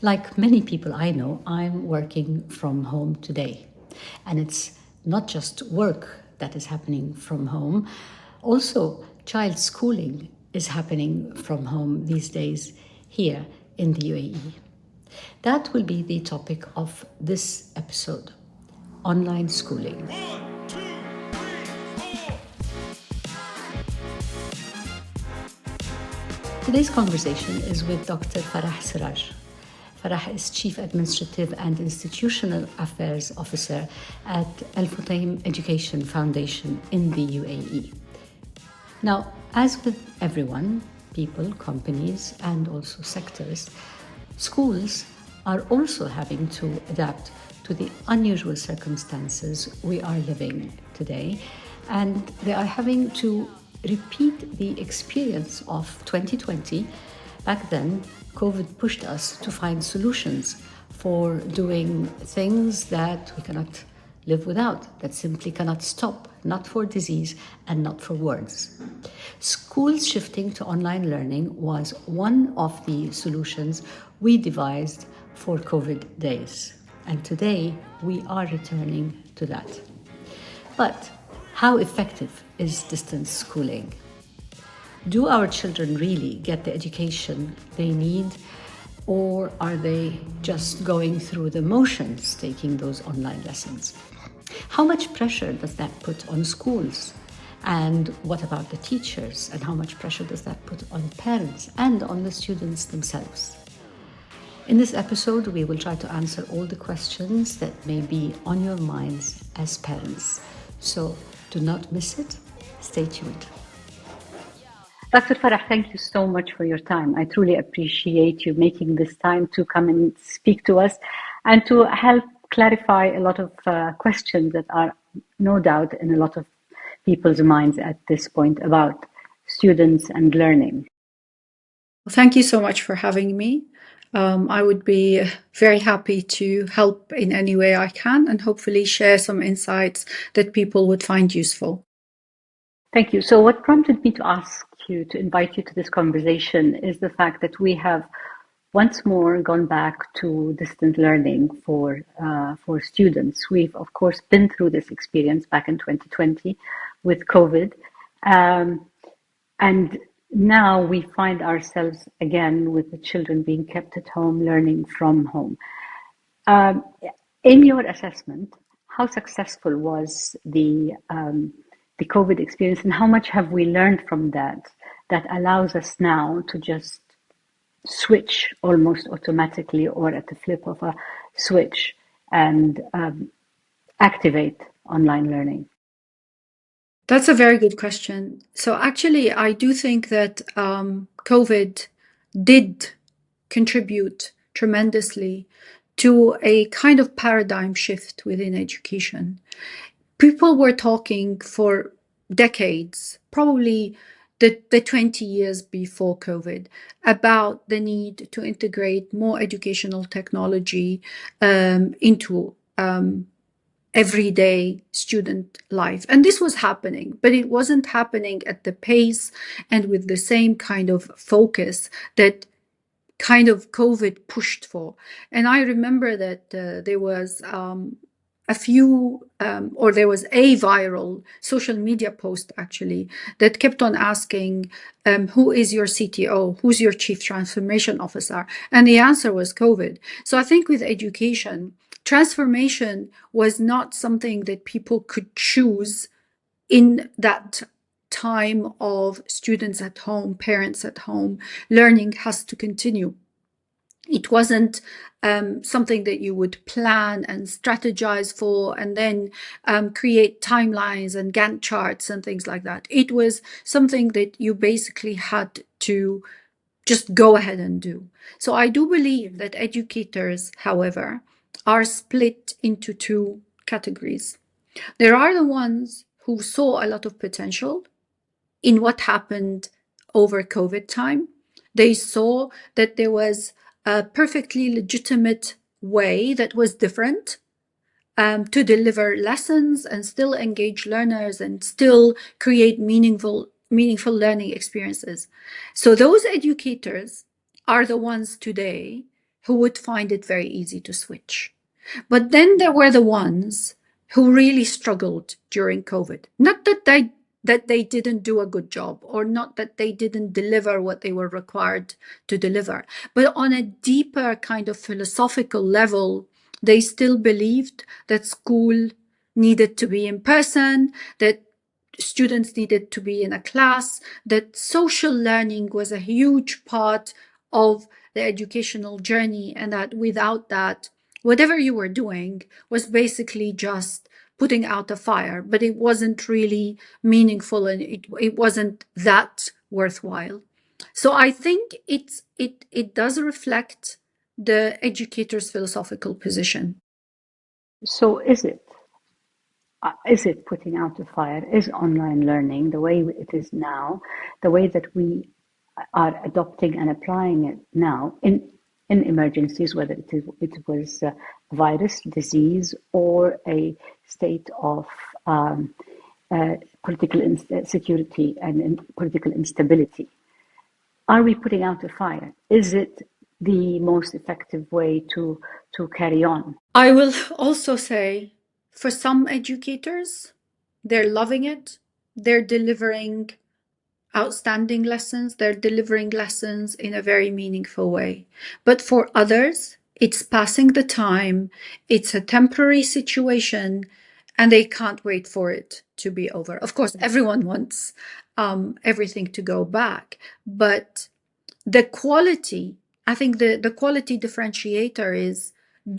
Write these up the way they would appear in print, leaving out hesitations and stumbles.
Like many people I know, I'm working from home today. And it's not just work that is happening from home, also child schooling is happening from home these days here in the UAE. That will be the topic of this episode, online schooling. Today's conversation is with Dr. Farah Sarraj. Farah is Chief Administrative and Institutional Affairs Officer at Al Futtaim Education Foundation in the UAE. Now, as with everyone, people, companies, and also sectors, schools are also having to adapt to the unusual circumstances we are living today, and they are having to repeat the experience of 2020. Back then, COVID pushed us to find solutions for doing things that we cannot live without, that simply cannot stop, not for disease and not for words. Schools shifting to online learning was one of the solutions we devised for COVID days. And today, we are returning to that. But how effective is distance schooling? Do our children really get the education they need, or are they just going through the motions taking those online lessons? How much pressure does that put on schools? And what about the teachers? And how much pressure does that put on parents and on the students themselves? In this episode, we will try to answer all the questions that may be on your minds as parents. So do not miss it. Stay tuned. Dr. Farah, thank you so much for your time. I truly appreciate you making this time to come and speak to us and to help clarify a lot of questions that are no doubt in a lot of people's minds at this point about students and learning. Thank you so much for having me. I would be very happy to help in any way I can and hopefully share some insights that people would find useful. Thank you. So what prompted me to ask you, to invite you to this conversation, is the fact that we have once more gone back to distant learning for students. We've, of course, been through this experience back in 2020 with COVID. And now we find ourselves again with the children being kept at home, learning from home. In your assessment, how successful was the COVID experience, and how much have we learned from that allows us now to just switch almost automatically or at the flip of a switch and activate online learning? That's a very good question. So actually, I do think that COVID did contribute tremendously to a kind of paradigm shift within education. People were talking for decades, probably the 20 years before COVID, about the need to integrate more educational technology into everyday student life. And this was happening, but it wasn't happening at the pace and with the same kind of focus that kind of COVID pushed for. And I remember that there was there was a viral social media post actually that kept on asking, who is your CTO? Who's your Chief Transformation Officer? And the answer was COVID. So I think with education, transformation was not something that people could choose in that time of students at home, parents at home. Learning has to continue. It wasn't something that you would plan and strategize for and then create timelines and Gantt charts and things like that. It was something that you basically had to just go ahead and do. So I do believe that educators, however, are split into two categories. There are the ones who saw a lot of potential in what happened over COVID time. They saw that there was a perfectly legitimate way that was different to deliver lessons and still engage learners and still create meaningful learning experiences. So those educators are the ones today who would find it very easy to switch. But then there were the ones who really struggled during COVID. Not that they didn't do a good job, or not that they didn't deliver what they were required to deliver, but on a deeper kind of philosophical level, they still believed that school needed to be in person, that students needed to be in a class, that social learning was a huge part of the educational journey, and that without that, whatever you were doing was basically just putting out a fire, but it wasn't really meaningful, and it wasn't that worthwhile. So I think it does reflect the educator's philosophical position. So is it putting out a fire? Is online learning the way it is now, the way that we are adopting and applying it now in emergencies, whether it was a virus, disease, or a state of political insecurity and political instability? Are we putting out a fire? Is it the most effective way to carry on? I will also say, for some educators, they're loving it. They're delivering outstanding lessons. They're delivering lessons in a very meaningful way. But for others, it's passing the time. It's a temporary situation, and they can't wait for it to be over. Of course, everyone wants everything to go back, but the quality, I think the quality differentiator is,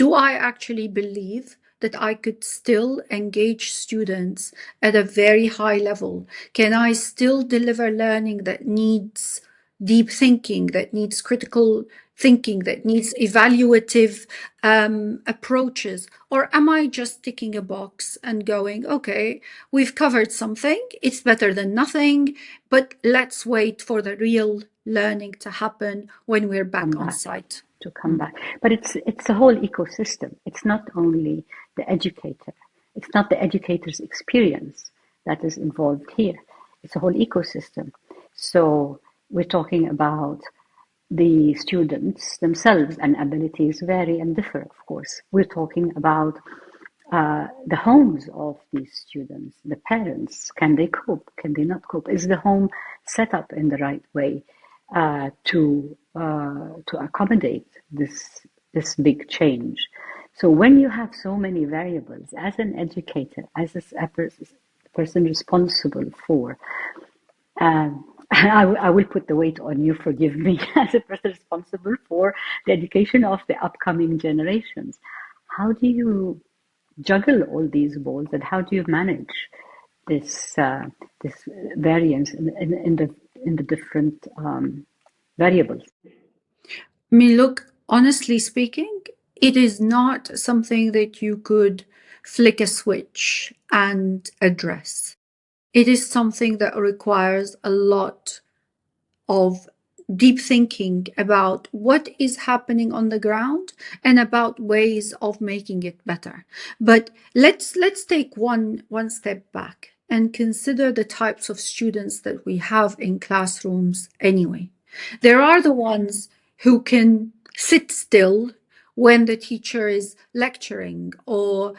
do I actually believe that I could still engage students at a very high level? Can I still deliver learning that needs deep thinking, that needs critical thinking, that needs evaluative approaches? Or am I just ticking a box and going, okay, we've covered something, it's better than nothing, but let's wait for the real learning to happen when we're back on site. To come back. But it's a whole ecosystem. It's not only the educator. It's not the educator's experience that is involved here. It's a whole ecosystem. So we're talking about the students themselves, and abilities vary and differ, of course. We're talking about the homes of these students, the parents. Can they cope? Can they not cope? Is the home set up in the right way to accommodate this big change? So when you have so many variables, as an educator, as a person responsible for, I will put the weight on you, forgive me, as a person responsible for the education of the upcoming generations. How do you juggle all these balls, and how do you manage this variance in the different variables? I mean, look, honestly speaking, it is not something that you could flick a switch and address. It is something that requires a lot of deep thinking about what is happening on the ground and about ways of making it better. But let's take one step back and consider the types of students that we have in classrooms anyway. There are the ones who can sit still when the teacher is lecturing or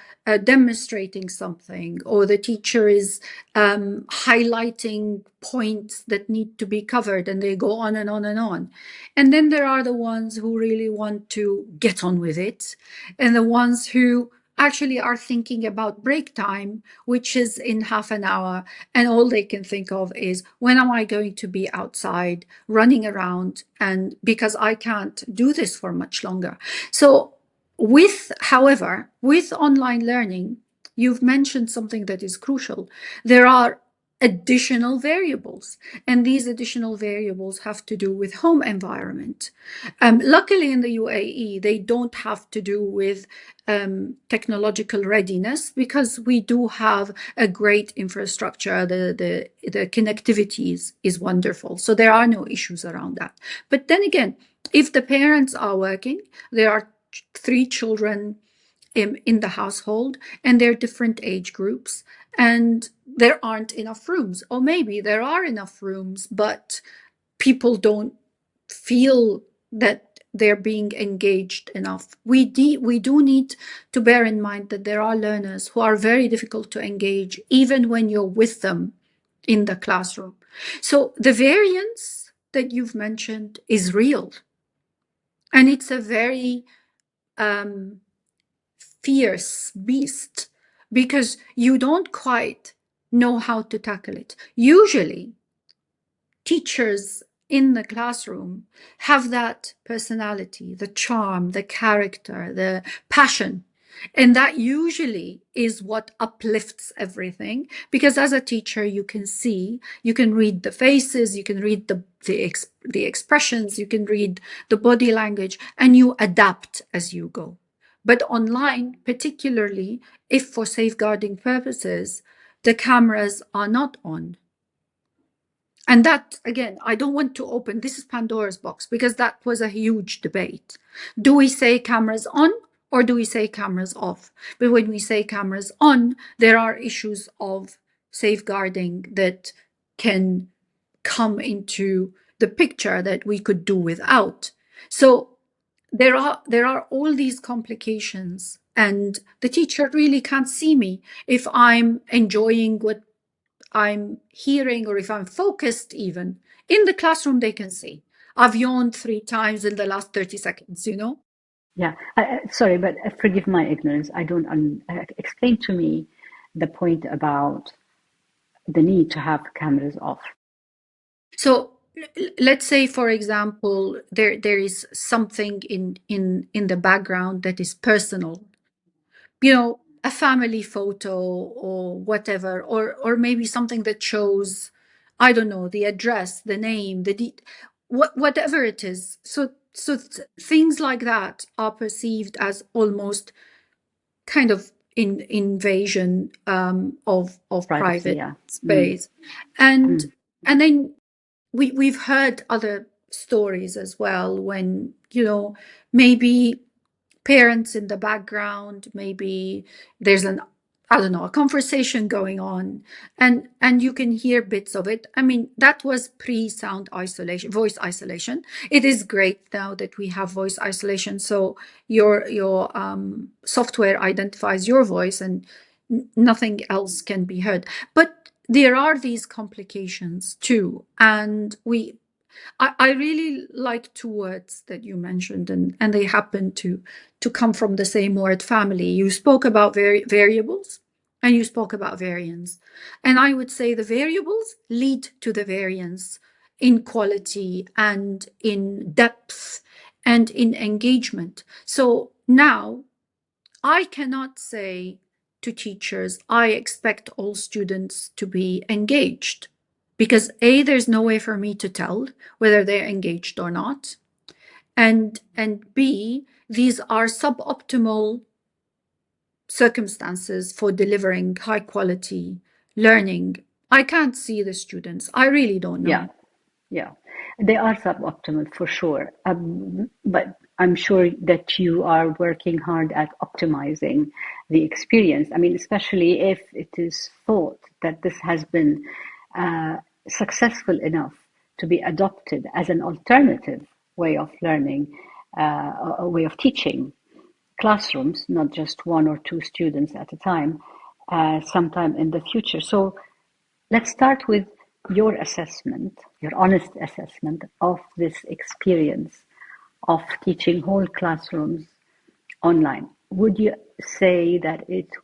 demonstrating something, or the teacher is highlighting points that need to be covered, and they go on and on and on. And then there are the ones who really want to get on with it, and the ones who actually are thinking about break time, which is in half an hour, and all they can think of is, when am I going to be outside running around, and because I can't do this for much longer. So however, with online learning, you've mentioned something that is crucial. There are additional variables, and these additional variables have to do with home environment. Luckily in the UAE, they don't have to do with technological readiness, because we do have a great infrastructure. The connectivity is wonderful, so there are no issues around that. But then again, if the parents are working, there are 3 children in the household, and they're different age groups, and there aren't enough rooms, or maybe there are enough rooms, but people don't feel that they're being engaged enough. We do need to bear in mind that there are learners who are very difficult to engage, even when you're with them in the classroom. So the variance that you've mentioned is real. And it's a very fierce beast, because you don't quite know how to tackle it. Usually, teachers in the classroom have that personality, the charm, the character, the passion. And that usually is what uplifts everything, because as a teacher, you can see, you can read the faces, you can read the expressions, you can read the body language, and you adapt as you go. But online, particularly if for safeguarding purposes, the cameras are not on. And that, again, I don't want to open, this is Pandora's box, because that was a huge debate. Do we say cameras on or do we say cameras off? But when we say cameras on, there are issues of safeguarding that can come into the picture that we could do without. So there are all these complications, and the teacher really can't see me if I'm enjoying what I'm hearing, or if I'm focused even. In the classroom, they can see. I've yawned 3 times in the last 30 seconds, you know? Yeah, sorry, but forgive my ignorance. I don't explain to me the point about the need to have cameras off. So let's say, for example, there is something in the background that is personal, you know, a family photo or whatever, or maybe something that shows, I don't know, the address, the name, whatever it is. So things like that are perceived as almost kind of invasion of Privacy, private yeah. space. And then we've heard other stories as well, when, you know, maybe parents in the background, maybe there's a conversation going on, and you can hear bits of it. I mean, that was pre-sound isolation, voice isolation. It is great now that we have voice isolation, so your software identifies your voice and nothing else can be heard. But there are these complications too, and I really like 2 words that you mentioned, and they happen to come from the same word, family. You spoke about variables, and you spoke about variance. And I would say the variables lead to the variance in quality and in depth and in engagement. So now I cannot say to teachers, I expect all students to be engaged, because A, there's no way for me to tell whether they're engaged or not. And B, these are suboptimal circumstances for delivering high quality learning. I can't see the students. I really don't know. Yeah. They are suboptimal for sure. But I'm sure that you are working hard at optimizing the experience. I mean, especially if it is thought that this has been successful enough to be adopted as an alternative way of learning, a way of teaching classrooms, not just 1 or 2 students at a time, sometime in the future. So let's start with your assessment, your honest assessment of this experience of teaching whole classrooms online. Would you say that it's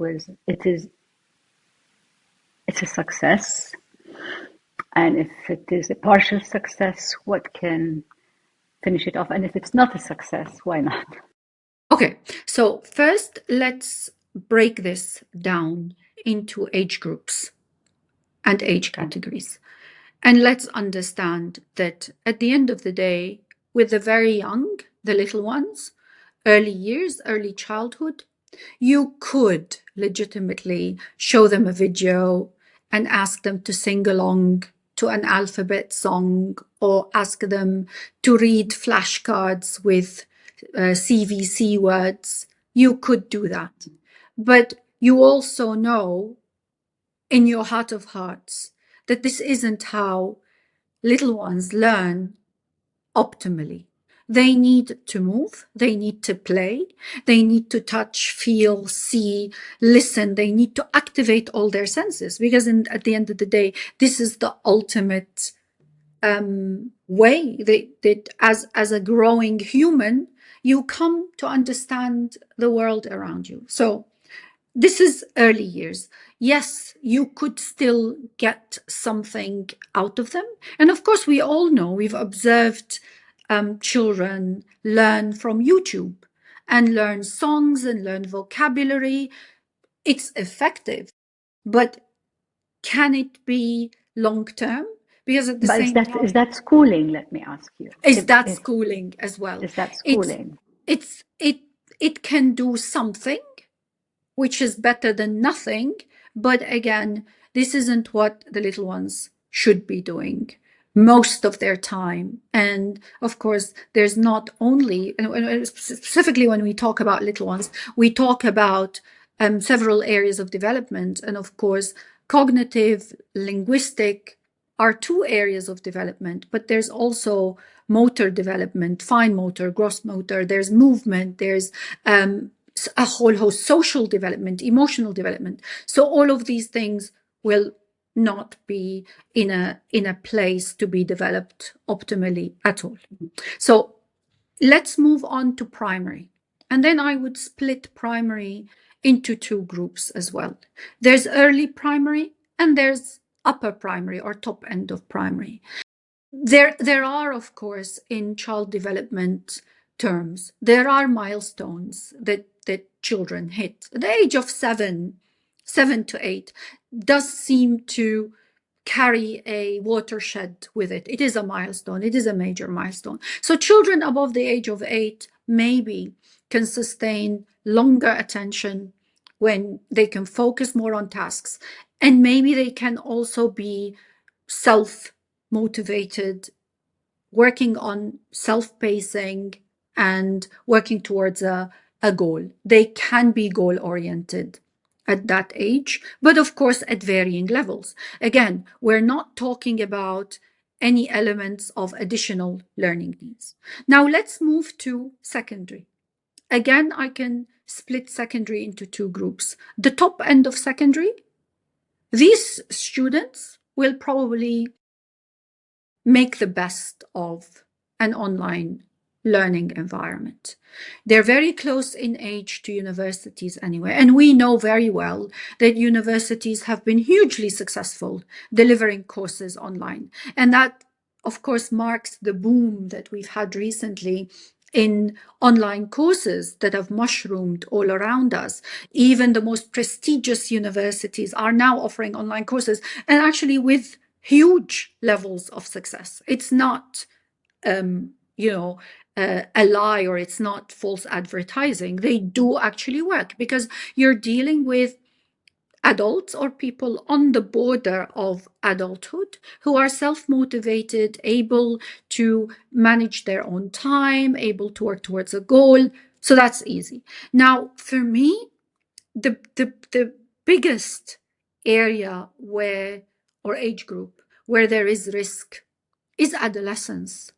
a success? And if it is a partial success, what can finish it off? And if it's not a success, why not? Okay, so first let's break this down into age groups and age categories. And let's understand that at the end of the day, with the very young, the little ones, early years, early childhood, you could legitimately show them a video and ask them to sing along to an alphabet song, or ask them to read flashcards with CVC words. You could do that. But you also know in your heart of hearts that this isn't how little ones learn optimally. They need to move, they need to play, they need to touch, feel, see, listen. They need to activate all their senses, because at the end of the day, this is the ultimate way that as a growing human, you come to understand the world around you. So this is early years. Yes, you could still get something out of them. And of course, we all know, we've observed children learn from YouTube and learn songs and learn vocabulary. It's effective, but can it be long-term? Because at the But same time, is that schooling? Let me ask you. is that schooling as well? Is that schooling? It can do something, which is better than nothing. But again, this isn't what the little ones should be doing most of their time. And of course, there's not only, and specifically when we talk about little ones, we talk about several areas of development. And of course, cognitive, linguistic are two areas of development, but there's also motor development, fine motor, gross motor, there's movement, there's a whole host, social development, emotional development. So all of these things will not be in a place to be developed optimally at all. So let's move on to primary. And then I would split primary into two groups as well. There's early primary and there's upper primary or top end of primary. There are, of course, in child development terms, there are milestones that children hit. At the age of 7 to 8 does seem to carry a watershed with it. It is a milestone. It is a major milestone. So children above the age of 8 maybe can sustain longer attention when they can focus more on tasks. And maybe they can also be self-motivated, working on self-pacing and working towards a goal. They can be goal-oriented at that age, but of course at varying levels. Again, we're not talking about any elements of additional learning needs. Now let's move to secondary. Again, I can split secondary into two groups. The top end of secondary, these students will probably make the best of an online learning environment. They're very close in age to universities anyway. And we know very well that universities have been hugely successful delivering courses online. And that, of course, marks the boom that we've had recently in online courses that have mushroomed all around us. Even the most prestigious universities are now offering online courses, and actually with huge levels of success. It's not, a lie, or it's not false advertising. They do actually work because you're dealing with adults or people on the border of adulthood who are self-motivated, able to manage their own time, able to work towards a goal. So that's easy. Now, for me, the biggest area where, or age group, where there is risk is adolescence,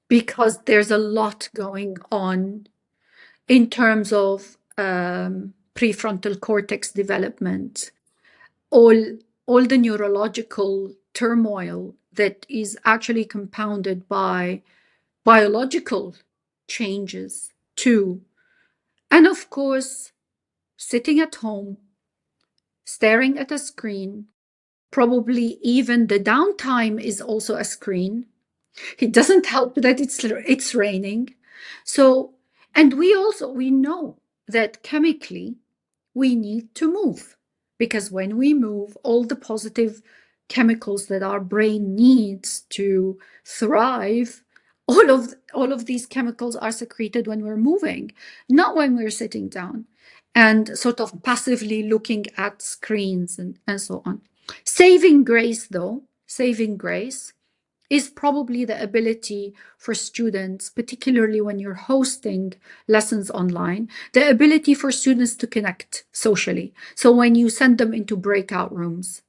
because there's a lot going on in terms of prefrontal cortex development, all the neurological turmoil that is actually compounded by biological changes too. And of course, sitting at home, staring at a screen, probably even the downtime is also a screen. It doesn't help that it's raining. So, and we know that chemically we need to move, because when we move, all the positive chemicals that our brain needs to thrive, all of these chemicals are secreted when we're moving, not when we're sitting down and sort of passively looking at screens and so on. Saving grace, is probably the ability for students, particularly when you're hosting lessons online, the ability for students to connect socially. So when you send them into breakout rooms,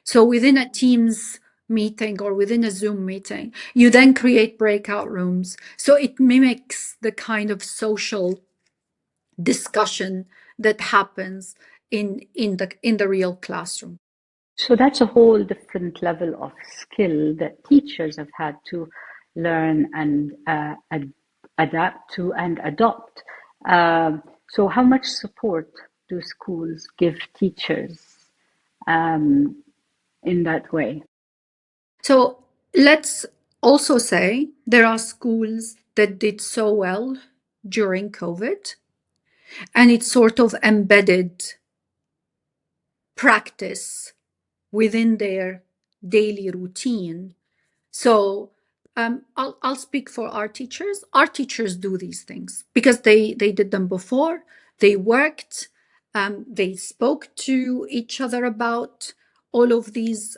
so within a Teams meeting or within a Zoom meeting, you then create breakout rooms. So it mimics the kind of social discussion that happens in the real classroom. So that's a whole different level of skill that teachers have had to learn and adapt to and adopt. So how much support do schools give teachers in that way? So let's also say there are schools that did so well during COVID, and it sort of embedded practice within their daily routine. So I'll speak for our teachers. Our teachers do these things because they did them before. They worked. They spoke to each other about all of these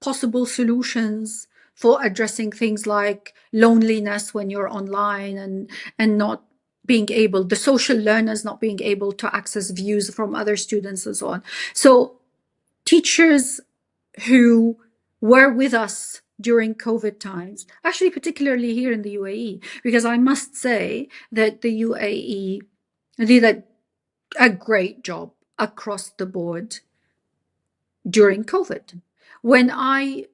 possible solutions for addressing things like loneliness when you're online and not being able, the social learners not being able to access views from other students and so on. So teachers who were with us during COVID times, actually particularly here in the UAE, because I must say that the UAE did a great job across the board during COVID. I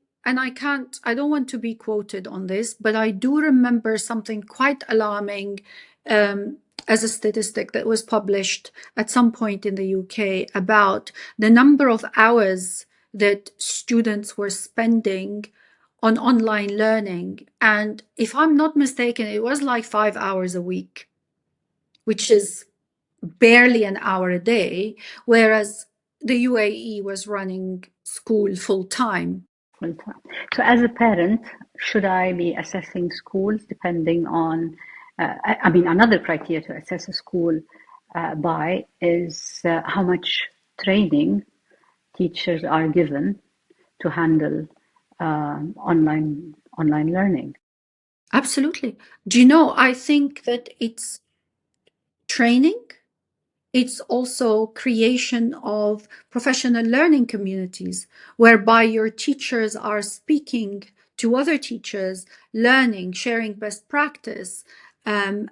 don't want to be quoted on this, but I do remember something quite alarming as a statistic that was published at some point in the UK about the number of hours that students were spending on online learning. And if I'm not mistaken, it was like 5 hours a week, which is barely an hour a day, whereas the UAE was running school full time. So as a parent, should I be assessing schools depending on, another criteria to assess a school by is how much training teachers are given to handle online learning? Absolutely. Do you know, I think that it's training. It's also creation of professional learning communities whereby your teachers are speaking to other teachers, learning, sharing best practice, and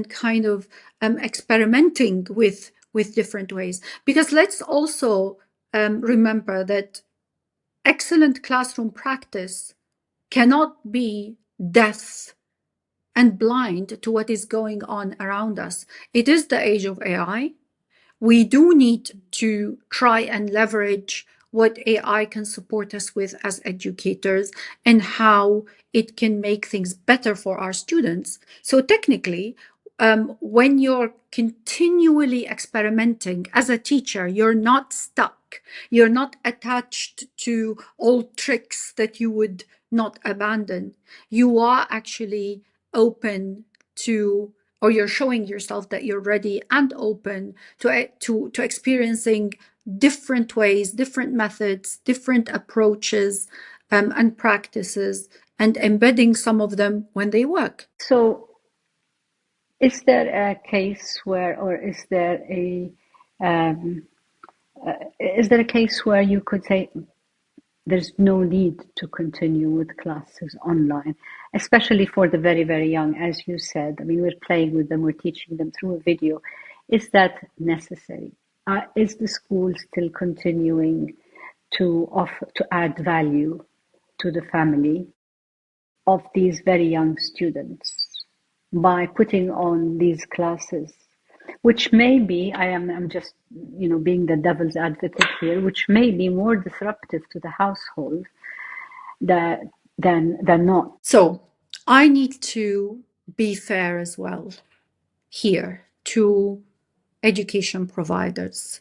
kind of experimenting with different ways. Because let's also remember that excellent classroom practice cannot be deaf and blind to what is going on around us. It is the age of AI. We do need to try and leverage what AI can support us with as educators and how it can make things better for our students. So technically, when you're continually experimenting as a teacher, you're not stuck. You're not attached to old tricks that you would not abandon. You are actually open to, or you're showing yourself that you're ready and open to experiencing different ways, different methods, different approaches and practices, and embedding some of them when they work. So is there a case where, or is there a case where you could say there's no need to continue with classes online, especially for the very, very young, as you said? I mean, we're playing with them, we're teaching them through a video. Is that necessary? Is the school still continuing to offer, to add value to the family of these very young students by putting on these classes, which may be, I'm just, being the devil's advocate here, which may be more disruptive to the household than not. So I need to be fair as well here to education providers,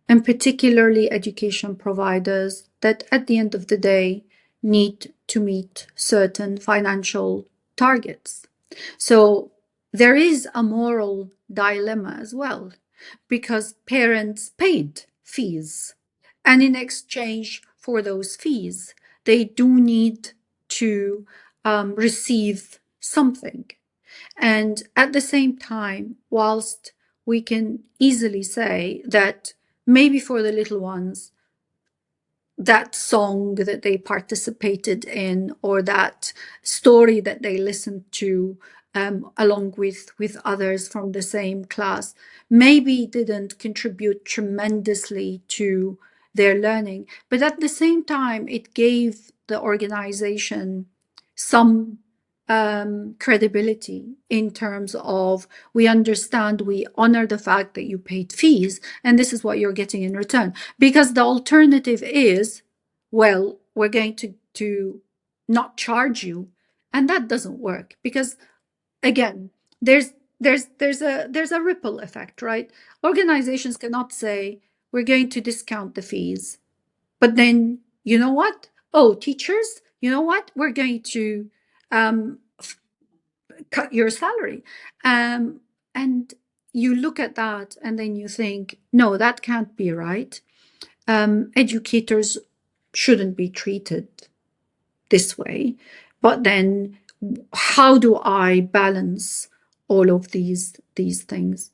and particularly education providers that at the end of the day need to meet certain financial targets. So there is a moral dilemma as well, because parents paid fees, and in exchange for those fees, they do need to receive something. And at the same time, whilst we can easily say that maybe for the little ones, that song that they participated in, or that story that they listened to along with others from the same class, maybe didn't contribute tremendously to their learning, but at the same time it gave the organization some credibility in terms of, we understand, we honor the fact that you paid fees, and this is what you're getting in return. Because the alternative is, well, we're going to not charge you, and that doesn't work, because again, there's a ripple effect, right? Organizations cannot say, we're going to discount the fees, but then, you know what? Oh, teachers, you know what? We're going to cut your salary. And you look at that and then you think, no, that can't be right. Educators shouldn't be treated this way. But then how do I balance all of these things?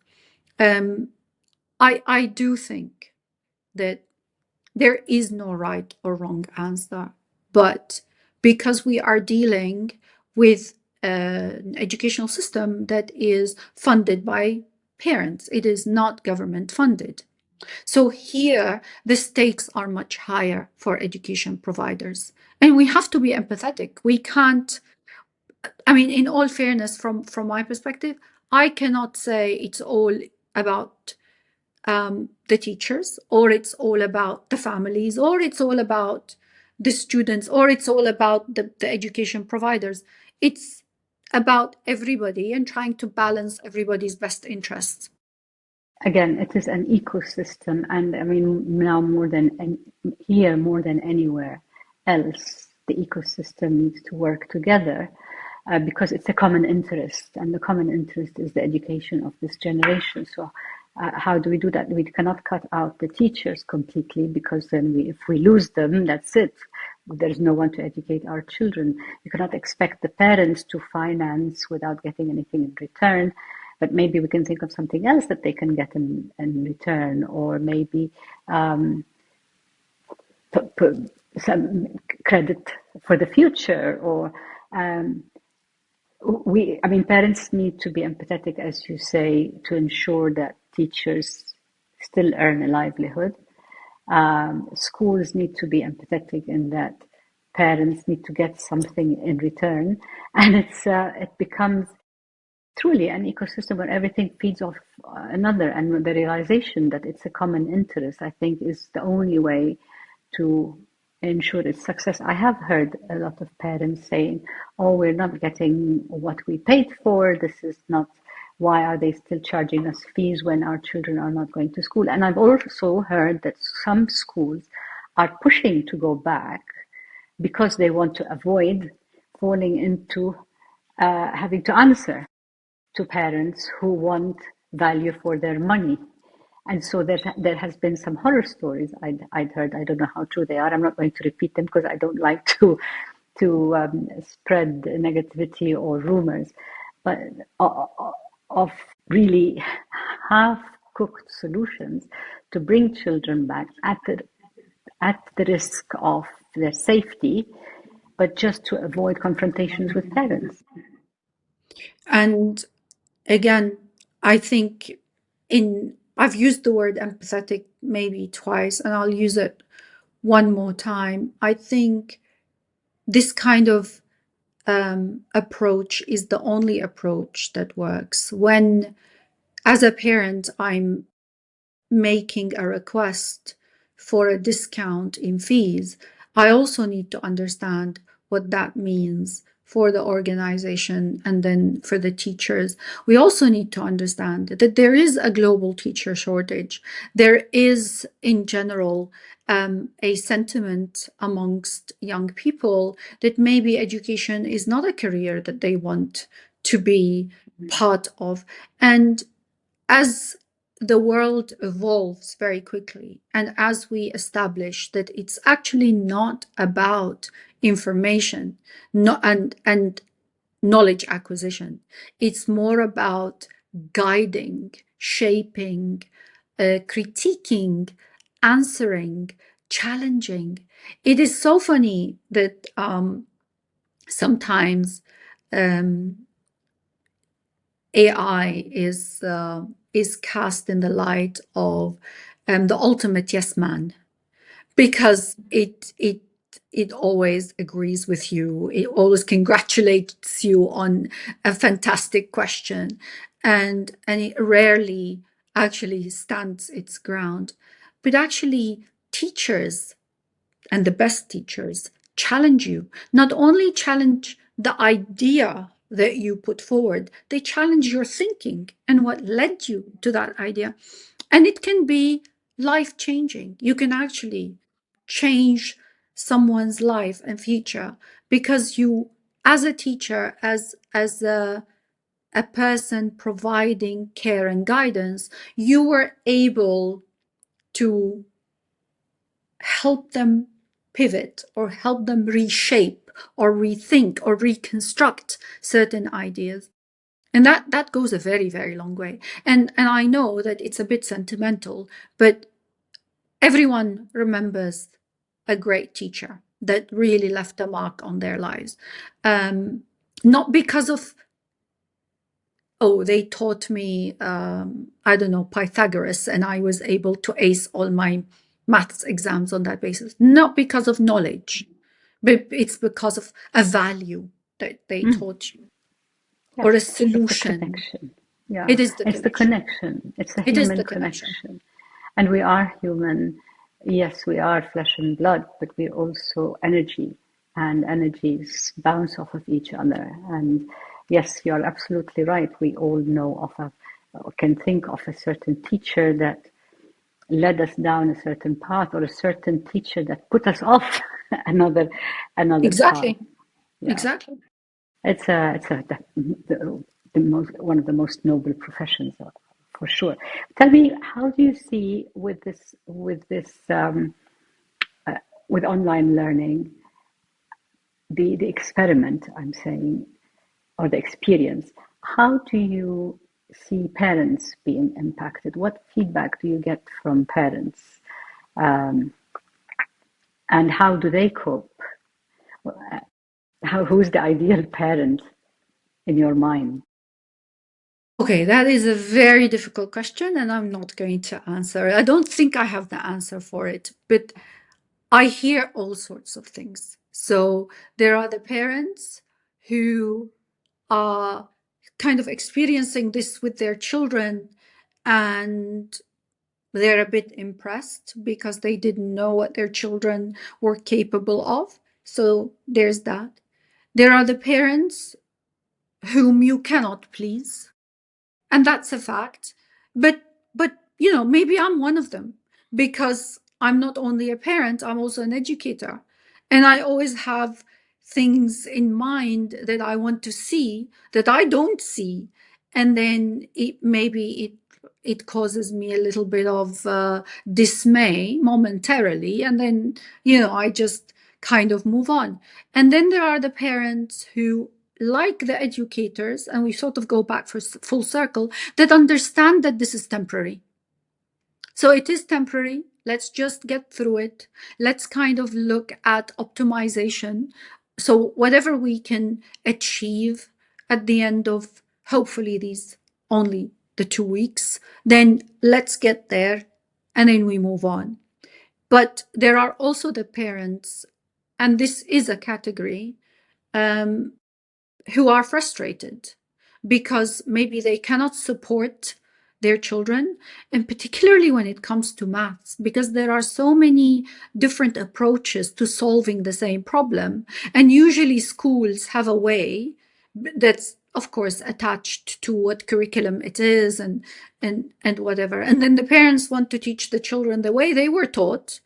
I do think that there is no right or wrong answer, but because we are dealing with an educational system that is funded by parents, it is not government funded. So here, the stakes are much higher for education providers. And we have to be empathetic. We can't, I mean, in all fairness, from my perspective, I cannot say it's all about the teachers, or it's all about the families, or it's all about the students, or it's all about the education providers. It's about everybody and trying to balance everybody's best interests. Again, it is an ecosystem, and I mean, now more than here, more than anywhere else, the ecosystem needs to work together because it's a common interest, and the common interest is the education of this generation. So, how do we do that? We cannot cut out the teachers completely, because then if we lose them, that's it. There's no one to educate our children. You cannot expect the parents to finance without getting anything in return. But maybe we can think of something else that they can get in return, or maybe some credit for the future. Or parents need to be empathetic, as you say, to ensure that teachers still earn a livelihood. Schools need to be empathetic in that parents need to get something in return, and it becomes truly an ecosystem where everything feeds off another, and the realization that it's a common interest, I think, is the only way to ensure its success. I have heard a lot of parents saying, oh, we're not getting what we paid for, this is not, why are they still charging us fees when our children are not going to school? And I've also heard that some schools are pushing to go back because they want to avoid falling into having to answer to parents who want value for their money. And so there has been some horror stories I'd heard. I don't know how true they are. I'm not going to repeat them because I don't like to spread negativity or rumors, but of really half-cooked solutions to bring children back at the risk of their safety, but just to avoid confrontations with parents. And again, I think I've used the word empathetic maybe twice, and I'll use it one more time. I think this kind of approach is the only approach that works. When, as a parent, I'm making a request for a discount in fees, I also need to understand what that means for the organization and then for the teachers. We also need to understand that there is a global teacher shortage. There is, in general, a sentiment amongst young people that maybe education is not a career that they want to be part of. And as the world evolves very quickly, and as we establish that it's actually not about information and knowledge acquisition, it's more about guiding, shaping, critiquing, answering, challenging. It is so funny that sometimes AI is cast in the light of the ultimate yes man, because it always agrees with you. It always congratulates you on a fantastic question, and it rarely actually stands its ground. But actually, teachers, and the best teachers, challenge you. Not only challenge the idea that you put forward, they challenge your thinking and what led you to that idea. And it can be life-changing. You can actually change someone's life and future because you, as a teacher, as a person providing care and guidance, you were able to help them pivot or help them reshape or rethink or reconstruct certain ideas. And that goes a very, very long way. And I know that it's a bit sentimental, but everyone remembers a great teacher that really left a mark on their lives. Not because of, oh, they taught me, I don't know, Pythagoras, and I was able to ace all my maths exams on that basis. Not because of knowledge, but it's because of a value that they taught you, or a solution. It's the connection. Yeah, It is the it's connection. the connection. It's the It is human the connection. And we are human. Yes, we are flesh and blood, but we're also energy, and energies bounce off of each other. And yes, you're absolutely right. We all know of can think of a certain teacher that led us down a certain path, or a certain teacher that put us off another Exactly. path. Yeah. Exactly. It's the most, one of the most noble professions, for sure. Tell me, how do you see with online learning, the experiment, I'm saying, or the experience? How do you see parents being impacted? What feedback do you get from parents, and how do they cope? Who's the ideal parent in your mind? Okay, that is a very difficult question, and I'm not going to answer it. I don't think I have the answer for it, but I hear all sorts of things. So there are the parents who are kind of experiencing this with their children, and they're a bit impressed because they didn't know what their children were capable of. So there's that. There are the parents whom you cannot please, and that's a fact. But you know, maybe I'm one of them, because I'm not only a parent, I'm also an educator, and I always have things in mind that I want to see that I don't see, and then it causes me a little bit of dismay momentarily, and then, you know, I just kind of move on. And then there are the parents who, like the educators, and we sort of go back for full circle, that understand that this is temporary. So it is temporary. Let's just get through it. Let's kind of look at optimization. So whatever we can achieve at the end of, hopefully, these only the 2 weeks, then let's get there, and then we move on. But there are also the parents, and this is a category, who are frustrated because maybe they cannot support their children, and particularly when it comes to maths, because there are so many different approaches to solving the same problem. And usually schools have a way that's, of course, attached to what curriculum it is, and whatever. And then the parents want to teach the children the way they were taught,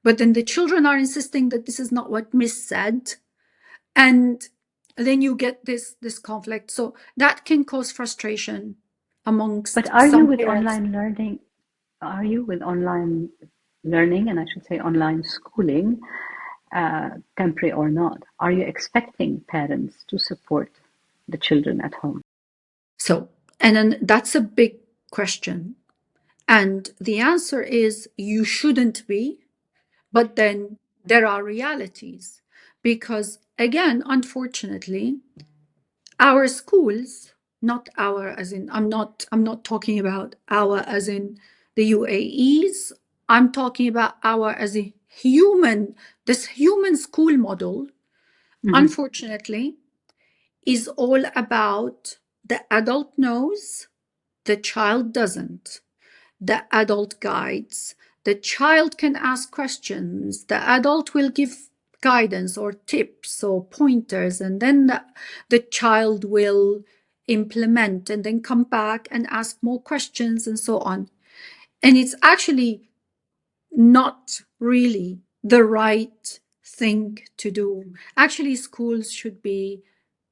but then the children are insisting that this is not what Miss said. And then you get this conflict. So that can cause frustration amongst But are you some with parents. online learning? Are you with online learning, and I should say online schooling, temporary or not? Are you expecting parents to support the children at home? So, and then that's a big question. And the answer is you shouldn't be, But then there are realities, because again, unfortunately, our schools, not our as in, I'm not talking about our as in the UAE's, I'm talking about our as a human, this human school model, unfortunately, is all about the adult knows, the child doesn't. The adult guides. The child can ask questions. The adult will give guidance or tips or pointers, and then the child will implement and then come back and ask more questions and so on. And it's actually not really the right thing to do. Actually, schools should be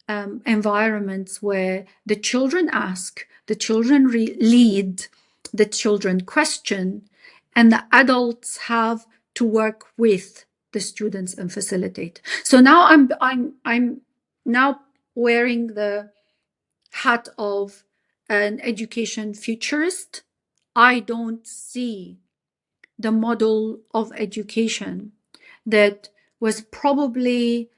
environments where the children ask, the children lead, the children question, and the adults have to work with the students and facilitate. So now I'm now wearing the hat of an education futurist. I don't see the model of education that was probably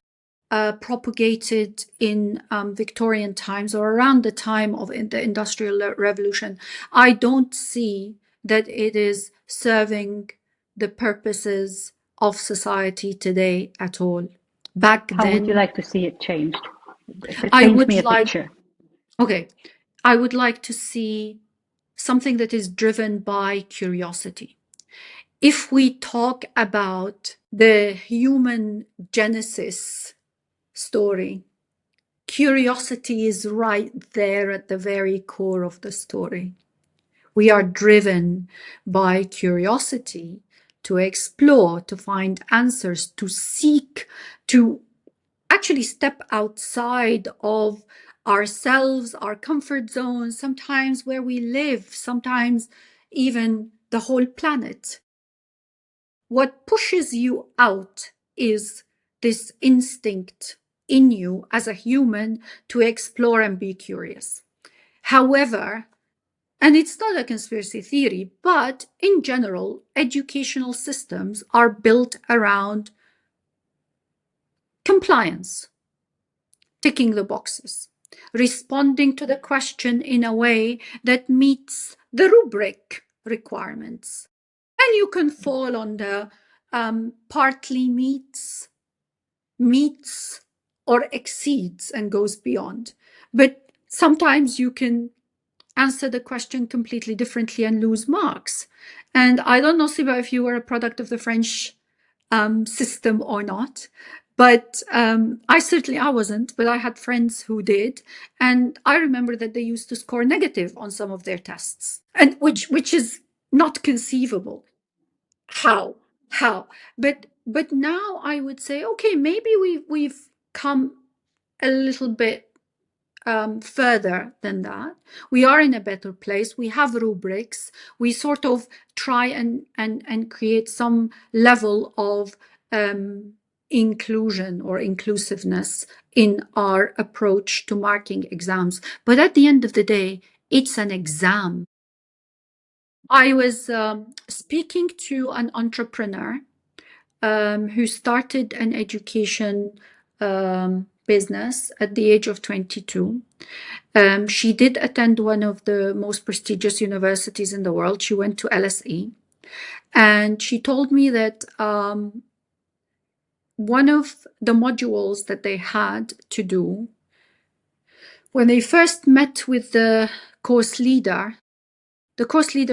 propagated in Victorian times or around the time of the Industrial Revolution. I don't see that it is serving the purposes of society today at all. Back How then, would you like to see it changed? I Paint would me a like, picture. okay, I would like to see something that is driven by curiosity. If we talk about the human genesis story, curiosity is right there at the very core of the story. We are driven by curiosity to explore, to find answers, to seek, to actually step outside of ourselves, our comfort zones, sometimes where we live, sometimes even the whole planet. What pushes you out is this instinct in you as a human to explore and be curious. However, and it's not a conspiracy theory, but in general, educational systems are built around compliance, ticking the boxes, responding to the question in a way that meets the rubric requirements. And you can fall on the partly meets or exceeds and goes beyond. But sometimes you can answer the question completely differently and lose marks. And I don't know, Siba, if you were a product of the French system or not, but I wasn't, but I had friends who did. And I remember that they used to score negative on some of their tests, and which is not conceivable. How? But now I would say, okay, maybe we've come a little bit further than that. We are in a better place. We have rubrics. We sort of try and create some level of inclusion or inclusiveness in our approach to marking exams. But at the end of the day, it's an exam. I was speaking to an entrepreneur who started an education business at the age of 22. She did attend one of the most prestigious universities in the world. She went to LSE. And she told me that one of the modules that they had to do, when they first met with the course leader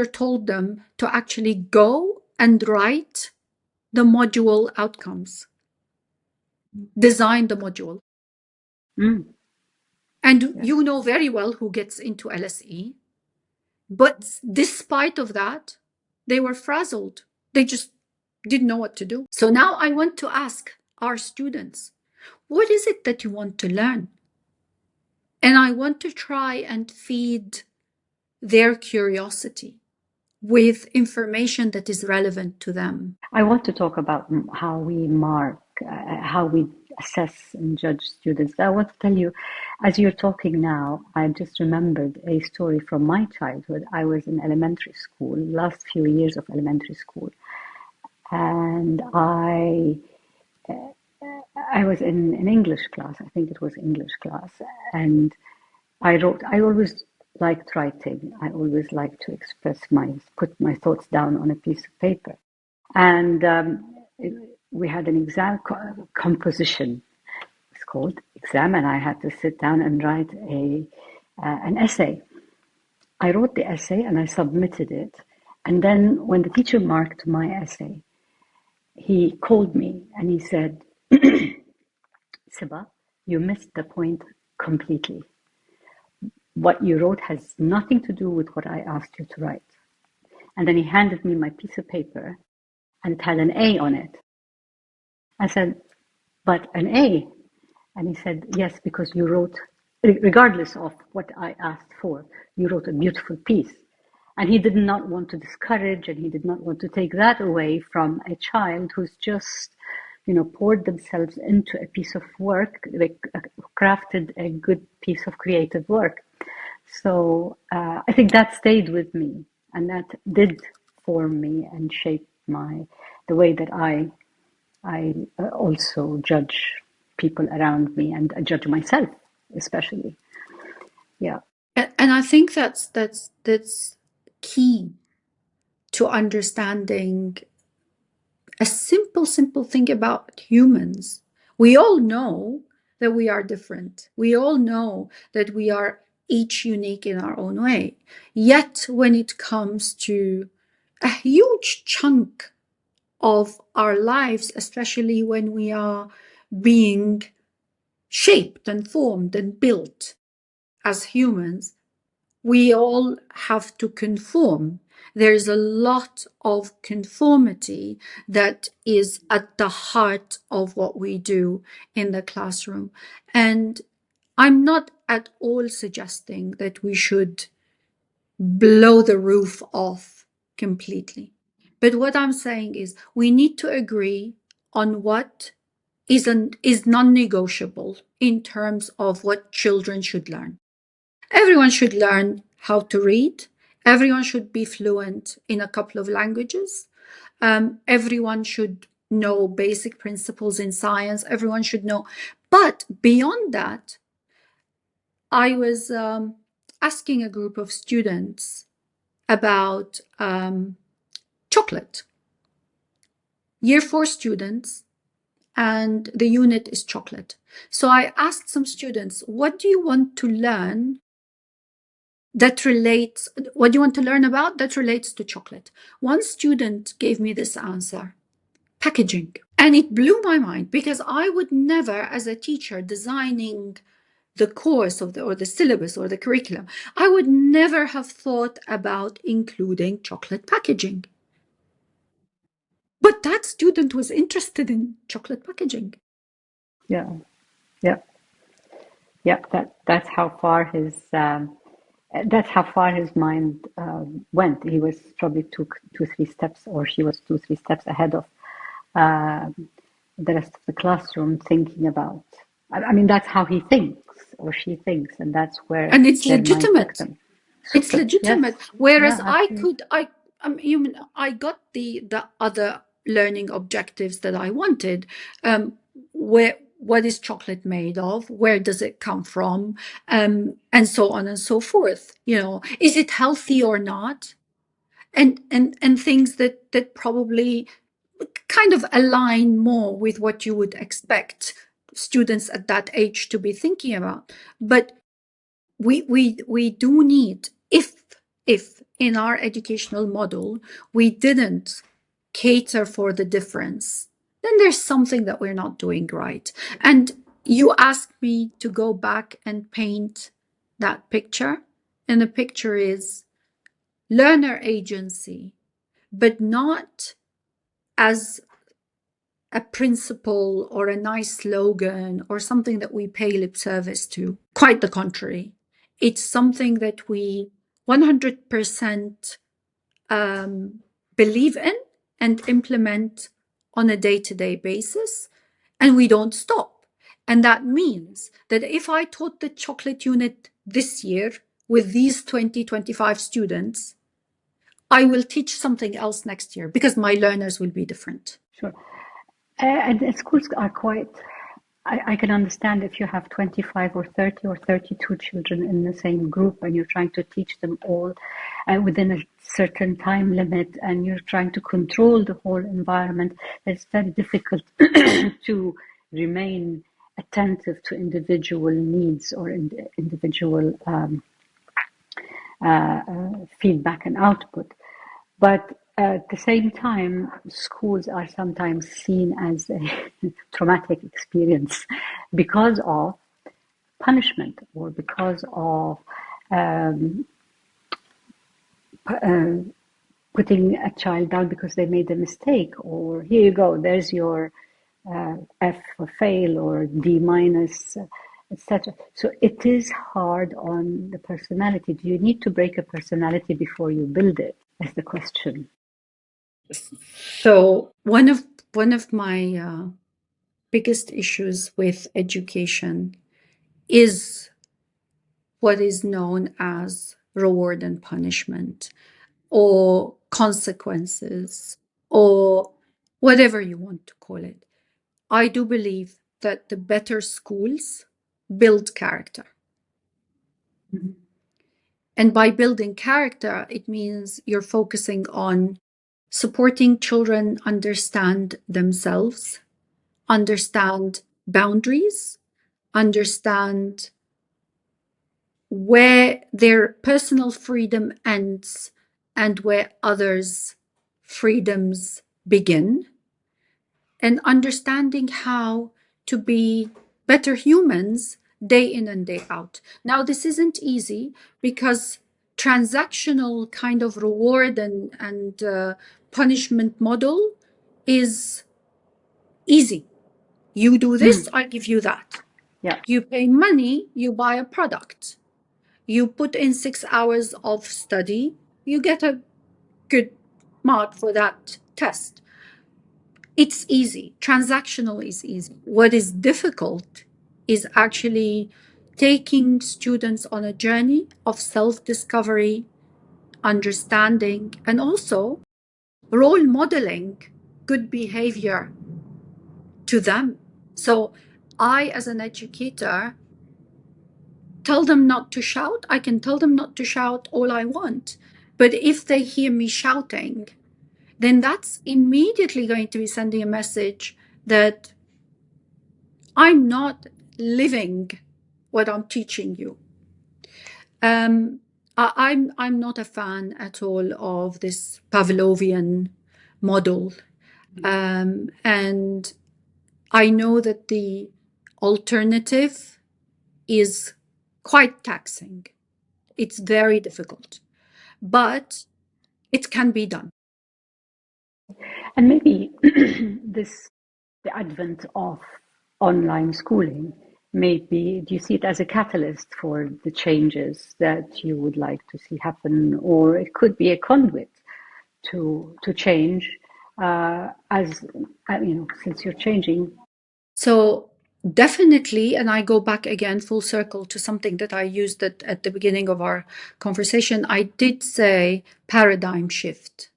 told them to actually go and write the module outcomes, design the module. And you know very well who gets into LSE. But despite of that, they were frazzled. They just didn't know what to do. So now I want to ask our students, what is it that you want to learn? And I want to try and feed their curiosity with information that is relevant to them. I want to talk about how we mark, how we assess and judge students. I want to tell you, as you're talking now, I just remembered a story from my childhood. I was in elementary school, last few years of elementary school. and I was in an English class. I think it was English class, and I wrote. I always liked writing. I always liked to put my thoughts down on a piece of paper. And we had an exam, composition, it's called exam, and I had to sit down and write an essay. I wrote the essay and I submitted it. And then when the teacher marked my essay, he called me and he said, Siba, you missed the point completely. What you wrote has nothing to do with what I asked you to write. And then he handed me my piece of paper and it had an A on it. I said, but an A? And he said, yes, because you wrote, regardless of what I asked for, you wrote a beautiful piece. And he did not want to discourage, and he did not want to take that away from a child who's just, poured themselves into a piece of work. They crafted a good piece of creative work. So I think that stayed with me, and that did form me and shape the way that I also judge people around me and judge myself, especially. Yeah. And I think that's key to understanding a simple thing about humans. We all know that we are different. We all know that we are each unique in our own way. Yet when it comes to a huge chunk of our lives, especially when we are being shaped and formed and built as humans, we all have to conform. There's a lot of conformity that is at the heart of what we do in the classroom. And I'm not at all suggesting that we should blow the roof off completely. But what I'm saying is we need to agree on what is non-negotiable in terms of what children should learn. Everyone should learn how to read. Everyone should be fluent in a couple of languages. Everyone should know basic principles in science. Everyone should know. But beyond that, I was asking a group of students about chocolate. Year 4 students, and the unit is chocolate. So I asked some students, what do you want to learn what do you want to learn about that relates to chocolate? One student gave me this answer: packaging. And it blew my mind, because I would never, as a teacher designing the course or the syllabus or the curriculum, I would never have thought about including chocolate packaging. But that student was interested in chocolate packaging. Yeah. That's how far his mind went. He was probably 2-3 steps, or she was 2-3 steps ahead of the rest of the classroom, thinking about. I mean, that's how he thinks or she thinks, and that's where. And it's legitimate. It's legitimate. Yes. Whereas I got the other learning objectives that I wanted. What is chocolate made of? Where does it come from? And so on and so forth. Is it healthy or not? And things that probably kind of align more with what you would expect students at that age to be thinking about. But we do need, if in our educational model we didn't cater for the difference, then there's something that we're not doing right. And you asked me to go back and paint that picture, and the picture is learner agency, but not as a principle or a nice slogan or something that we pay lip service to. Quite the contrary. It's something that we 100% believe in and implement on a day-to-day basis, and we don't stop. And that means that if I taught the chocolate unit this year with these 20-25 students, I will teach something else next year because my learners will be different. Sure. And schools are quite, I can understand if you have 25 or 30 or 32 children in the same group and you're trying to teach them all within a certain time limit and you're trying to control the whole environment. It's very difficult to remain attentive to individual needs or individual feedback and output. But at the same time, schools are sometimes seen as a traumatic experience because of punishment or because of putting a child down because they made a mistake, or here you go, there's your F for fail or D minus, etc. So it is hard on the personality. Do you need to break a personality before you build it? Is the question. So one of my biggest issues with education is what is known as reward and punishment, or consequences, or whatever you want to call it. I do believe that the better schools build character. Mm-hmm. And by building character, it means you're focusing on supporting children understand themselves, understand boundaries, understand where their personal freedom ends and where others' freedoms begin, and understanding how to be better humans day in and day out. Now, this isn't easy because transactional kind of reward and punishment model is easy. You do this, I give you that. Yeah. You pay money, you buy a product. You put in 6 hours of study, you get a good mark for that test. It's easy. Transactional is easy. What is difficult is actually taking students on a journey of self-discovery, understanding, and also role modeling good behavior to them. So I, as an educator, tell them not to shout. I can tell them not to shout all I want. But if they hear me shouting, then that's immediately going to be sending a message that I'm not living what I'm teaching you. I'm not a fan at all of this Pavlovian model. And I know that the alternative is quite taxing. It's very difficult, but it can be done. And maybe the advent of online schooling, maybe, do you see it as a catalyst for the changes that you would like to see happen, or it could be a conduit to change as since you're changing? So definitely, and I go back again full circle to something that I used at the beginning of our conversation. I did say paradigm shift.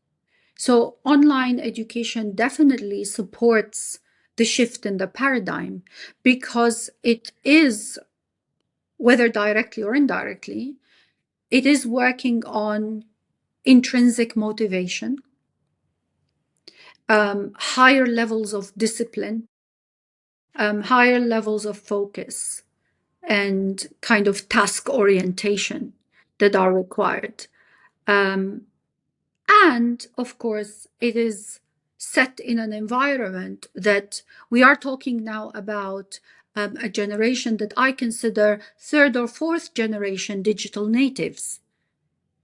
So online education definitely supports the shift in the paradigm because it is, whether directly or indirectly, it is working on intrinsic motivation, higher levels of discipline, higher levels of focus, and kind of task orientation that are required. And of course, it is set in an environment that we are talking now about a generation that I consider third or fourth generation digital natives.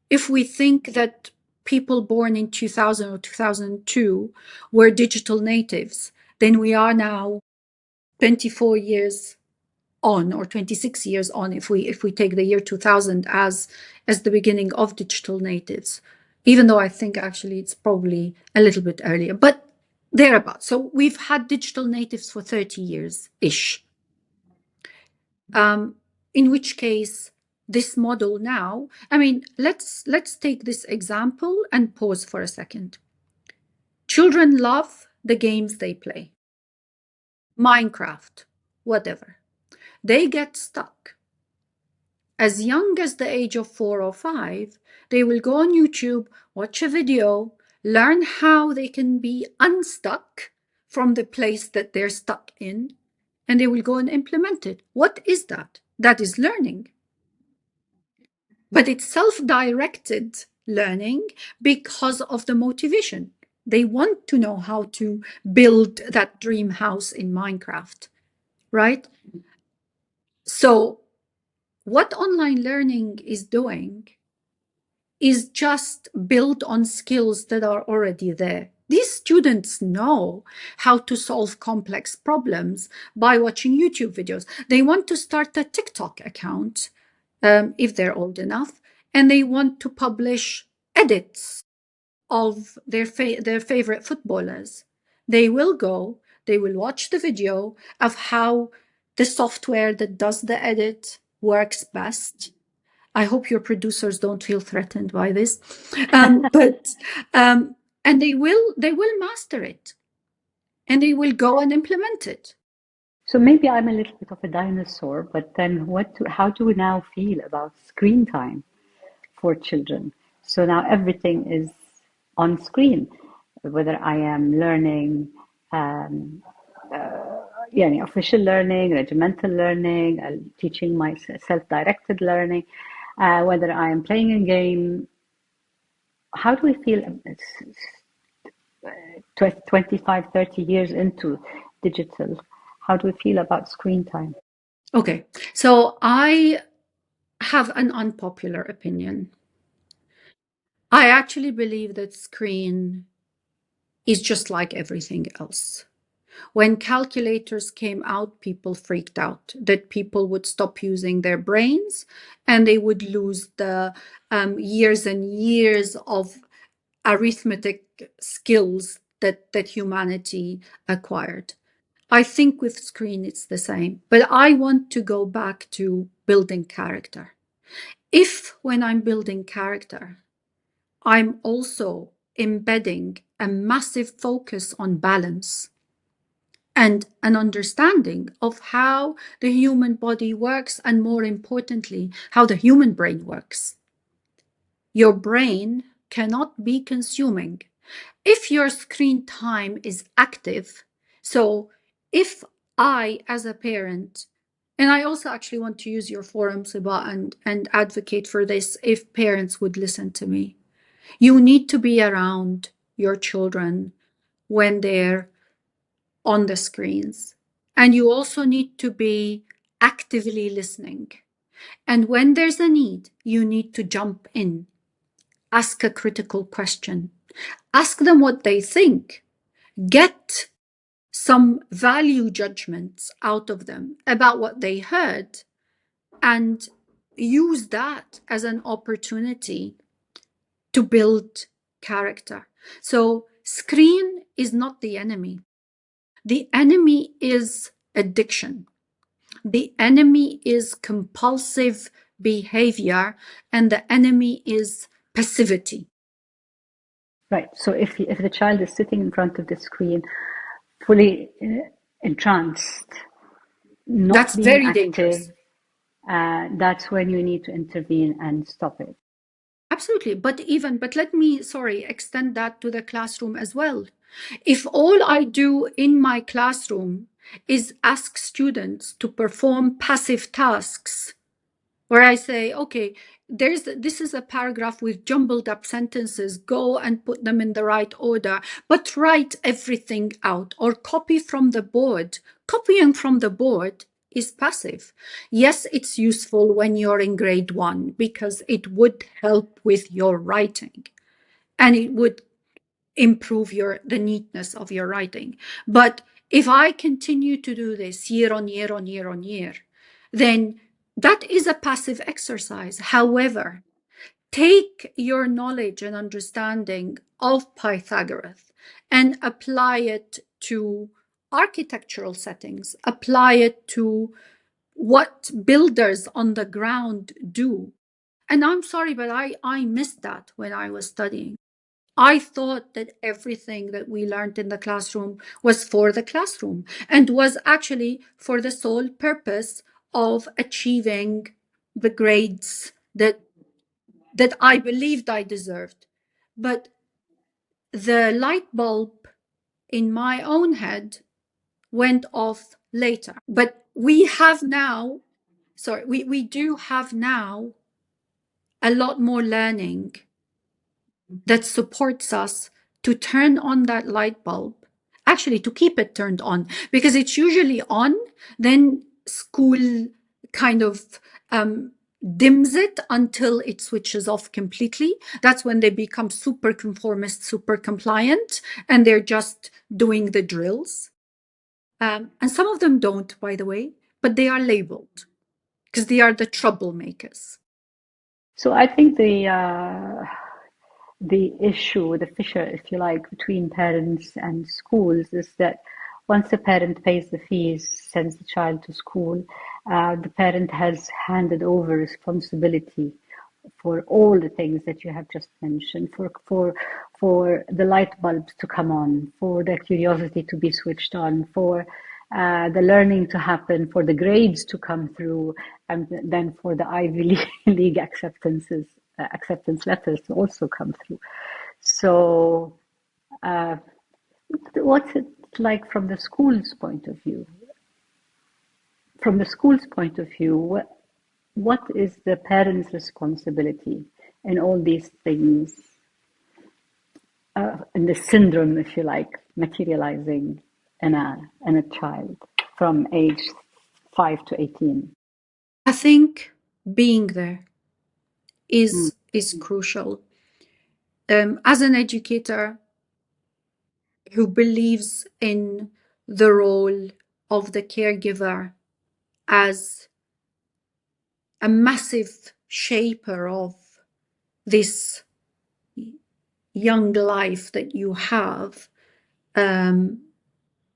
If we think that people born in 2000 or 2002 were digital natives, then we are now 24 years on, or 26 years on, if we take the year 2000 as the beginning of digital natives, even though I think actually it's probably a little bit earlier, but thereabouts. So we've had digital natives for 30 years-ish. In which case, this model now. I mean, let's take this example and pause for a second. Children love the games they play. Minecraft, whatever. They get stuck. As young as the age of 4 or 5, they will go on YouTube, watch a video, learn how they can be unstuck from the place that they're stuck in, and they will go and implement it. What is that? That is learning. But it's self-directed learning because of the motivation. They want to know how to build that dream house in Minecraft, right? So what online learning is doing is just build on skills that are already there. These students know how to solve complex problems by watching YouTube videos. They want to start a TikTok account if they're old enough, and they want to publish edits of their favorite footballers. They will go, they will watch the video of how the software that does the edit works best. I hope your producers don't feel threatened by this, and they will master it, and they will go and implement it. So maybe I'm a little bit of a dinosaur, but then how do we now feel about screen time for children? So now everything is on screen, whether I am learning, official learning, regimental learning, teaching my self-directed learning, whether I am playing a game. How do we feel 25, 30 years into digital? How do we feel about screen time? Okay, so I have an unpopular opinion. I actually believe that screen is just like everything else. When calculators came out, people freaked out that people would stop using their brains and they would lose the years and years of arithmetic skills that humanity acquired. I think with screen it's the same, but I want to go back to building character. If when I'm building character, I'm also embedding a massive focus on balance and an understanding of how the human body works, and more importantly, how the human brain works. Your brain cannot be consuming. If your screen time is active, so if I, as a parent, and I also actually want to use your forum, Siba, and advocate for this if parents would listen to me. You need to be around your children when they're on the screens. And you also need to be actively listening. And when there's a need, you need to jump in, ask a critical question, ask them what they think, get some value judgments out of them about what they heard, and use that as an opportunity to build character. So screen is not the enemy. The enemy is addiction. The enemy is compulsive behavior, and the enemy is passivity. Right. So if the child is sitting in front of the screen, fully entranced, not That's being very active, dangerous. that's when you need to intervene and stop it. Absolutely. But let me, extend that to the classroom as well. If all I do in my classroom is ask students to perform passive tasks, where I say, okay, this is a paragraph with jumbled up sentences, go and put them in the right order, but write everything out or copy from the board. Copying from the board is passive. Yes, it's useful when you're in grade 1 because it would help with your writing and it would improve the neatness of your writing. But if I continue to do this year on year on year on year, then that is a passive exercise. However, take your knowledge and understanding of Pythagoras and apply it to architectural settings, apply it to what builders on the ground do. And I'm sorry, but I missed that when I was studying. I thought that everything that we learned in the classroom was for the classroom and was actually for the sole purpose of achieving the grades that I believed I deserved. But the light bulb in my own head went off later. But we do have now a lot more learning that supports us to turn on that light bulb, actually to keep it turned on, because it's usually on, then school kind of dims it until it switches off completely. That's when they become super conformist, super compliant, and they're just doing the drills. And some of them don't, by the way, but they are labeled because they are the troublemakers. So I think the issue, the fissure, if you like, between parents and schools is that once a parent pays the fees, sends the child to school, the parent has handed over responsibility for all the things that you have just mentioned, for the light bulbs to come on, for the curiosity to be switched on, for the learning to happen, for the grades to come through, and then for the Ivy League acceptance letters to also come through. So, what's it like from the school's point of view? From the school's point of view, what is the parent's responsibility in all these things, in the syndrome, if you like, materializing in a child from age 5 to 18? I think being there is crucial. As an educator who believes in the role of the caregiver as a massive shaper of this young life that you have,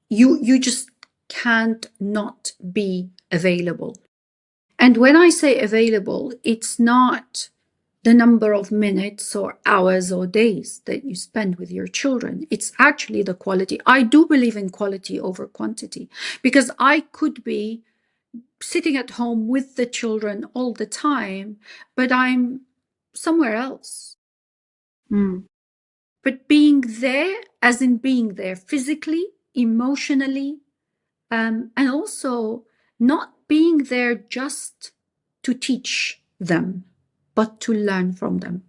you just can't not be available. And when I say available, it's not the number of minutes or hours or days that you spend with your children. It's actually the quality. I do believe in quality over quantity, because I could be sitting at home with the children all the time, but I'm somewhere else. But being there, as in being there physically, emotionally, and also not being there just to teach them, but to learn from them.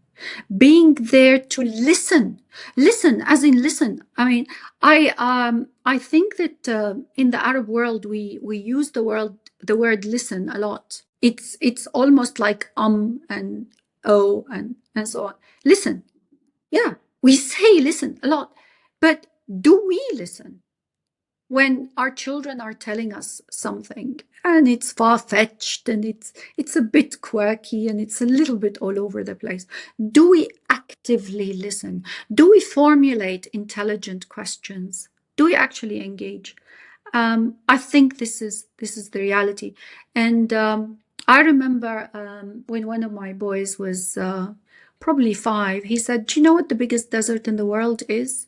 Being there to listen as in listen. I mean, I think that in the Arab world we use the word listen a lot. It's almost like and oh and so on. Listen, yeah, we say listen a lot, but do we listen? When our children are telling us something and it's far-fetched and it's a bit quirky and it's a little bit all over the place, do we actively listen? Do we formulate intelligent questions? Do we actually engage? I think this is the reality. And I remember when one of my boys was probably 5, he said, "Do you know what the biggest desert in the world is?"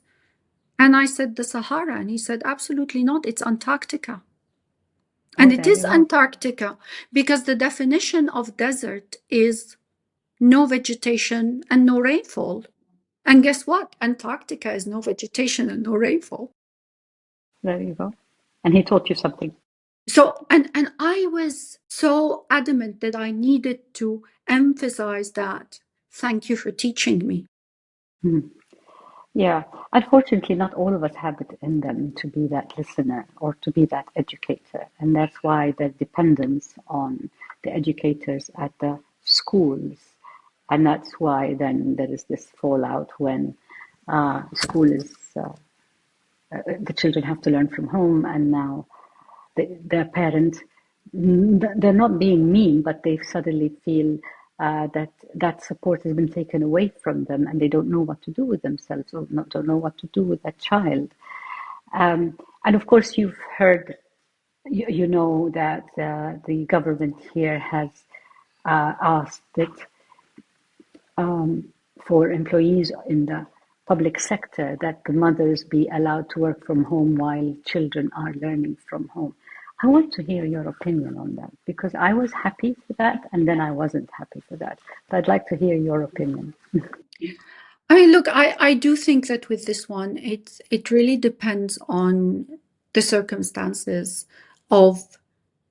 And I said, "The Sahara." And he said, "Absolutely not. It's Antarctica." And it is Antarctica because the definition of desert is no vegetation and no rainfall. And guess what? Antarctica is no vegetation and no rainfall. There you go. And he taught you something. So, and I was so adamant that I needed to emphasize that. Thank you for teaching me. Yeah, unfortunately, not all of us have it in them to be that listener or to be that educator. And that's why the dependence on the educators at the schools. And that's why then there is this fallout when school is, the children have to learn from home, and now their parents, they're not being mean, but they suddenly feel that support has been taken away from them, and they don't know what to do with themselves, or don't know what to do with that child. And of course, you've heard you know that the government here has asked that for employees in the public sector that the mothers be allowed to work from home while children are learning from home. I want to hear your opinion on that, because I was happy for that and then I wasn't happy for that. But I'd like to hear your opinion. I mean, look, I do think that with this one, it really depends on the circumstances of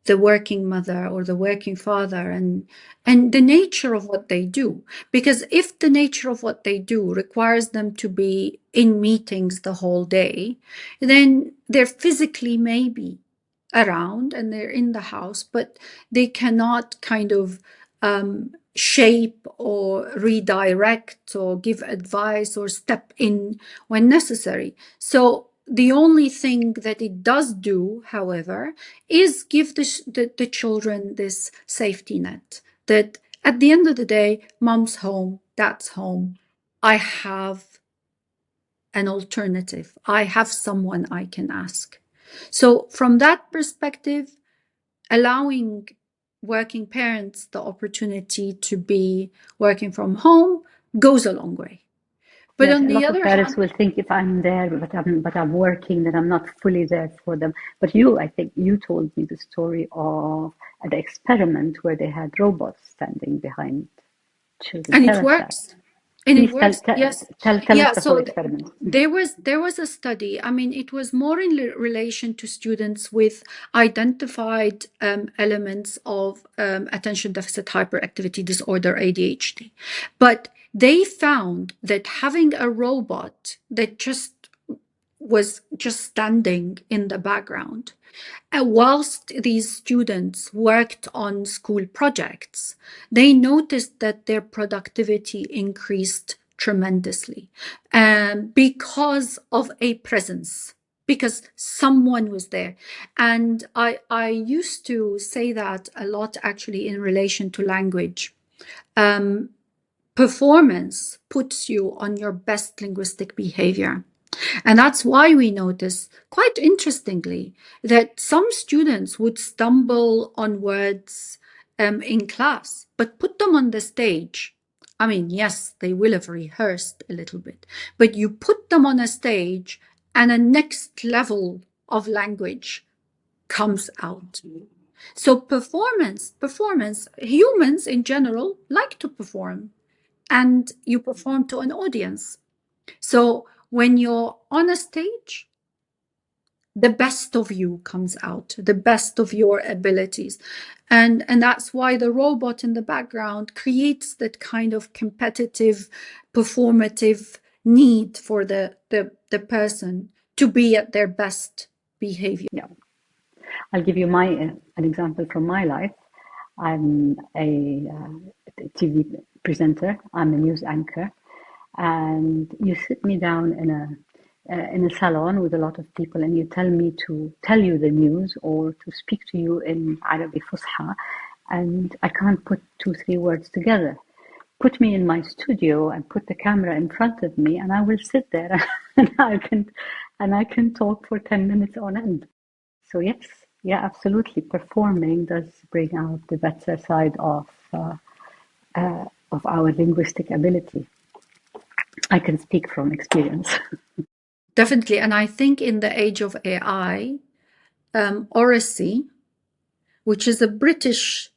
the working mother or the working father and the nature of what they do. Because if the nature of what they do requires them to be in meetings the whole day, then they're physically maybe around and they're in the house, but they cannot kind of shape or redirect or give advice or step in when necessary. So the only thing that it does do, however, is give the children this safety net that at the end of the day, mom's home, dad's home. I have an alternative. I have someone I can ask. So from that perspective, allowing working parents the opportunity to be working from home goes a long way. But Yes, on a the lot of other parents hand, will think if I'm there, but I'm working, then I'm not fully there for them. But you, I think you told me the story of the experiment where they had robots standing behind children. and Tell it us that. works. And it Please works, yes. tell us Yeah, the whole so experiment. there was a study. I mean, it was more in relation to students with identified elements of attention deficit hyperactivity disorder, ADHD. But they found that having a robot that was just standing in the background, whilst these students worked on school projects, they noticed that their productivity increased tremendously because of a presence, because someone was there. And I used to say that a lot actually in relation to language. Performance puts you on your best linguistic behavior. And that's why we notice, quite interestingly, that some students would stumble on words in class, but put them on the stage. I mean, yes, they will have rehearsed a little bit, but you put them on a stage and a next level of language comes out. So performance, humans in general like to perform, and you perform to an audience. So when you're on a stage, the best of you comes out, the best of your abilities. And that's why the robot in the background creates that kind of competitive, performative need for the person to be at their best behavior. Yeah, I'll give you an example from my life. I'm a TV presenter. I'm a news anchor, and you sit me down in a salon with a lot of people, and you tell me to tell you the news or to speak to you in Arabic Fusha, and I can't put 2-3 words together. Put me in my studio and put the camera in front of me, and I will sit there and I can talk for 10 minutes on end. So yes, yeah, absolutely. Performing does bring out the better side of our linguistic ability. I can speak from experience. Definitely. And I think in the age of AI, oracy, which is a British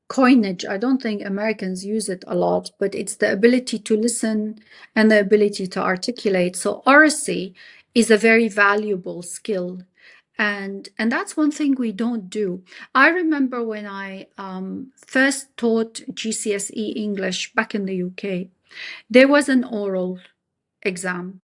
coinage, I don't think Americans use it a lot, but it's the ability to listen and the ability to articulate. So oracy is a very valuable skill. And that's one thing we don't do. I remember when I first taught GCSE English back in the UK, there was an oral exam.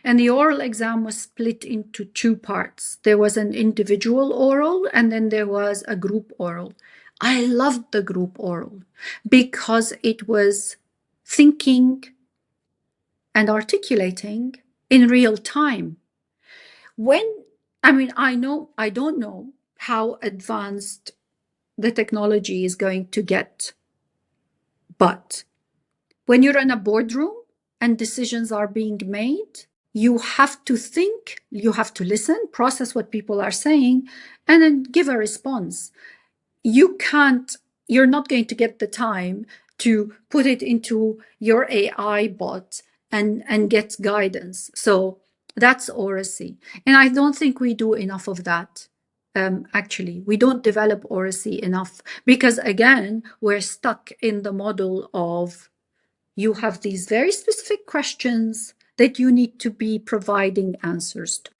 And the oral exam was split into 2 parts. There was an individual oral and then there was a group oral. I loved the group oral because it was thinking and articulating in real time. I don't know how advanced the technology is going to get, but when you're in a boardroom and decisions are being made, you have to think, you have to listen, process what people are saying, and then give a response. You're not going to get the time to put it into your AI bot and get guidance. So that's oracy. And I don't think we do enough of that. Actually, we don't develop oracy enough because, again, we're stuck in the model of you have these very specific questions that you need to be providing answers to.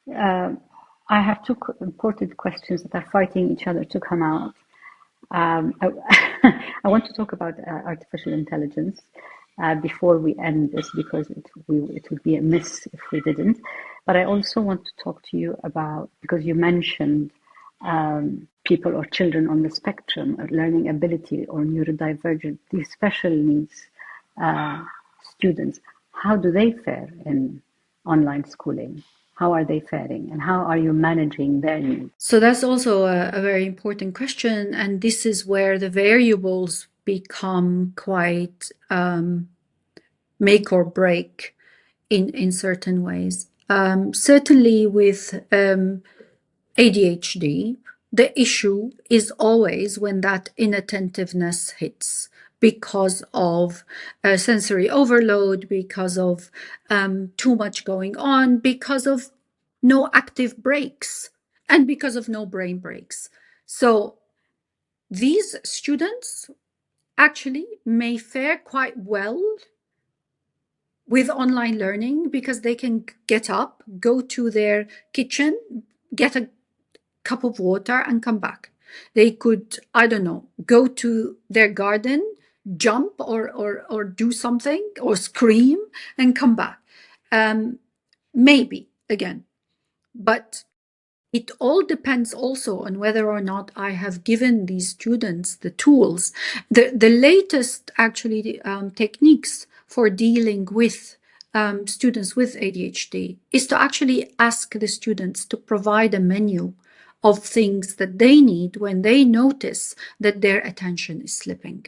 I have two important questions that are fighting each other to come out. I, I want to talk about artificial intelligence before we end this, because it would be a miss if we didn't. But I also want to talk to you about, because you mentioned people or children on the spectrum or learning ability or neurodivergent, these special needs students. How do they fare in online schooling? How are they faring, and how are you managing their needs? So that's also a very important question, and this is where the variables become quite make or break in certain ways. Certainly with ADHD, the issue is always when that inattentiveness hits because of sensory overload, because of too much going on, because of no active breaks, and because of no brain breaks. So these students actually may fare quite well with online learning because they can get up, go to their kitchen, get a cup of water and come back. They could, I don't know, go to their garden, jump or do something or scream and come back. Maybe again, but it all depends also on whether or not I have given these students the tools. The latest actually techniques for dealing with students with ADHD is to actually ask the students to provide a menu of things that they need when they notice that their attention is slipping.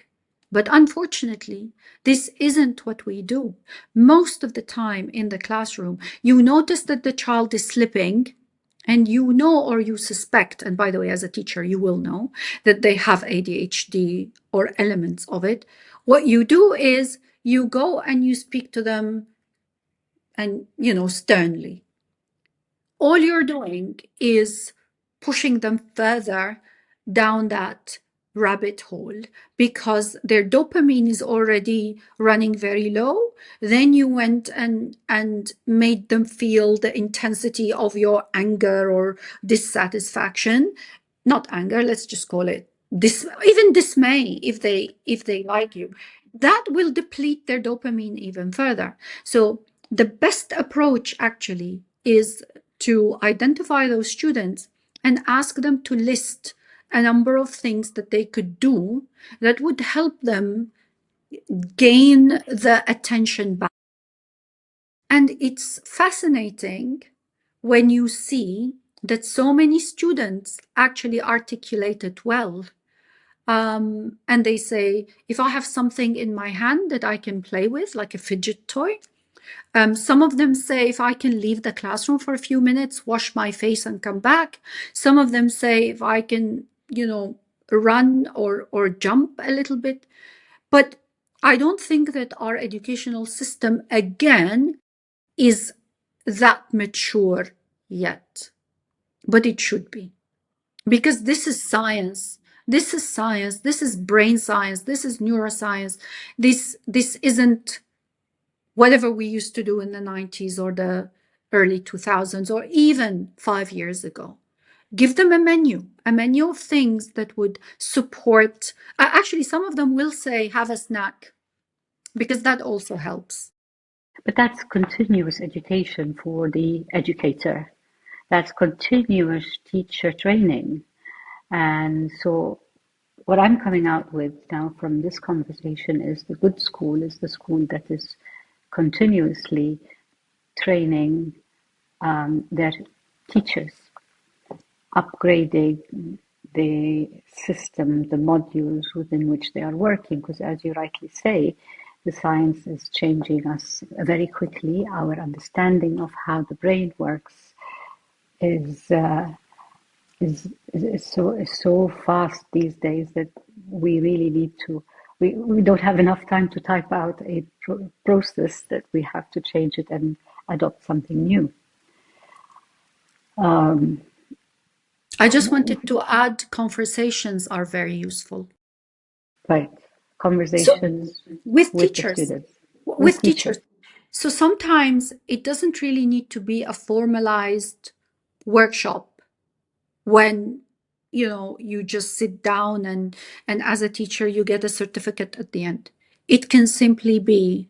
But unfortunately, this isn't what we do. Most of the time in the classroom, you notice that the child is slipping, and you know or you suspect, and by the way, as a teacher, you will know that they have ADHD or elements of it. What you do is you go and you speak to them and, sternly. All you're doing is pushing them further down that rabbit hole because their dopamine is already running very low. Then you went and made them feel the intensity of your anger or dissatisfaction. Not anger, let's just call it even dismay if they like you. That will deplete their dopamine even further. So the best approach actually is to identify those students and ask them to list a number of things that they could do that would help them gain the attention back. And it's fascinating when you see that so many students actually articulate it well. And they say, if I have something in my hand that I can play with, like a fidget toy, some of them say, if I can leave the classroom for a few minutes, wash my face and come back. Some of them say, if I can, run or jump a little bit. But I don't think that our educational system, again, is that mature yet. But it should be. Because this is science. This is science. This is brain science. This is neuroscience. This isn't whatever we used to do in the 90s or the early 2000s or even 5 years ago. Give them a menu of things that would support. Actually, some of them will say, have a snack, because that also helps. But that's continuous education for the educator. That's continuous teacher training. And so what I'm coming out with now from this conversation is the good school is the school that is continuously training their teachers, upgrading the system, the modules within which they are working, because as you rightly say, the science is changing us very quickly. Our understanding of how the brain works is so fast these days that we really need to. We don't have enough time to type out a process that we have to change it and adopt something new. I just wanted to add, conversations are very useful. Right. Conversations with the teachers. students. With teachers. So sometimes it doesn't really need to be a formalized workshop when you just sit down and as a teacher you get a certificate at the end. It can simply be,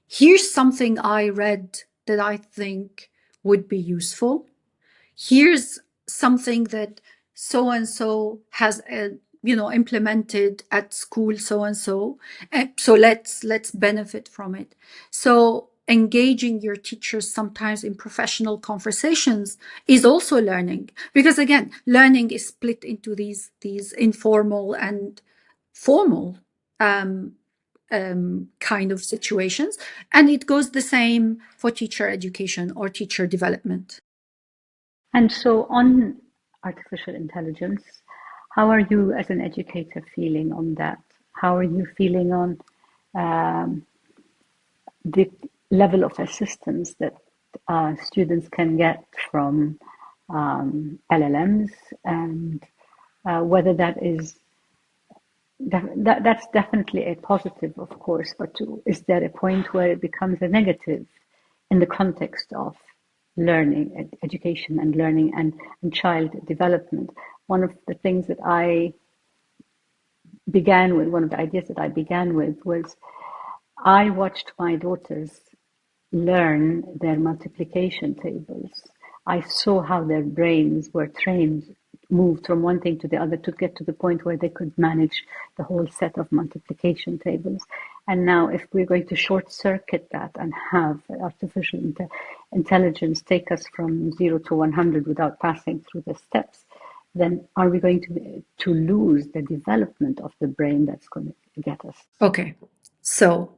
here's something I read that I think would be useful. Here's something that so and so has implemented at school so and so, so let's benefit from it. So engaging your teachers sometimes in professional conversations is also learning, because again, learning is split into these informal and formal kind of situations, and it goes the same for teacher education or teacher development. And so on artificial intelligence, how are you as an educator feeling on that? How are you feeling on the level of assistance that students can get from LLMs, and whether that is that's definitely a positive, of course, but is there a point where it becomes a negative in the context of learning, education and learning and child development? One of the things that one of the ideas that I began with was I watched my daughters learn their multiplication tables. I saw how their brains were trained, moved from one thing to the other to get to the point where they could manage the whole set of multiplication tables. And now if we're going to short circuit that and have artificial intelligence take us from 0 to 100 without passing through the steps, then are we going to lose the development of the brain that's going to get us? Okay, so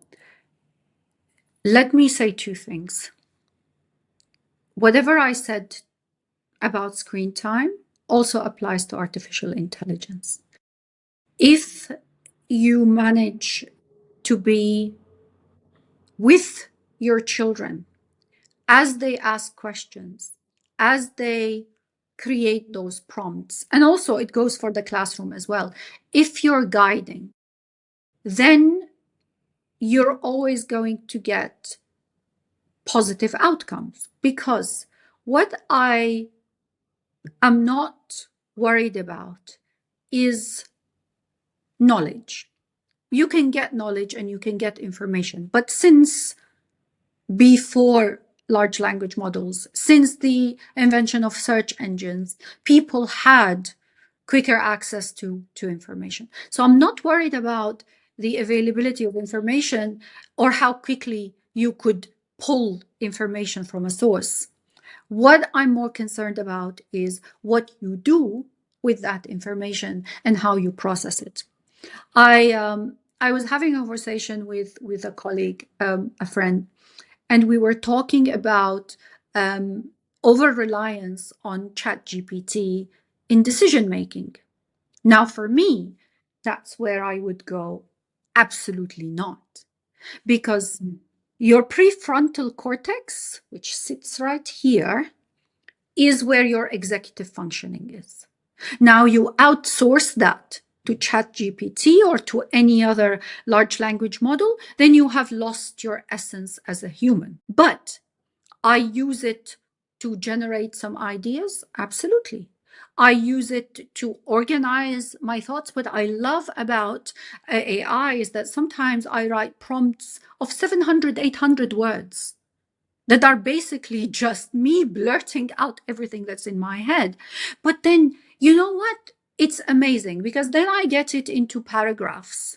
let me say two things. Whatever I said about screen time also applies to artificial intelligence. If you manage to be with your children as they ask questions, as they create those prompts, and also it goes for the classroom as well, if you're guiding, then you're always going to get positive outcomes. Because what I am not worried about is knowledge. You can get knowledge and you can get information, but since before large language models, since the invention of search engines, people had quicker access to information. So I'm not worried about the availability of information or how quickly you could pull information from a source. What I'm more concerned about is what you do with that information and how you process it. I was having a conversation with a colleague, a friend, and we were talking about over-reliance on ChatGPT in decision-making. Now, for me, that's where I would go, absolutely not. Because your prefrontal cortex, which sits right here, is where your executive functioning is. Now you outsource that to ChatGPT or to any other large language model, then you have lost your essence as a human. But I use it to generate some ideas, absolutely. I use it to organize my thoughts. What I love about AI is that sometimes I write prompts of 700, 800 words that are basically just me blurting out everything that's in my head. But then, you know what? It's amazing because then I get it into paragraphs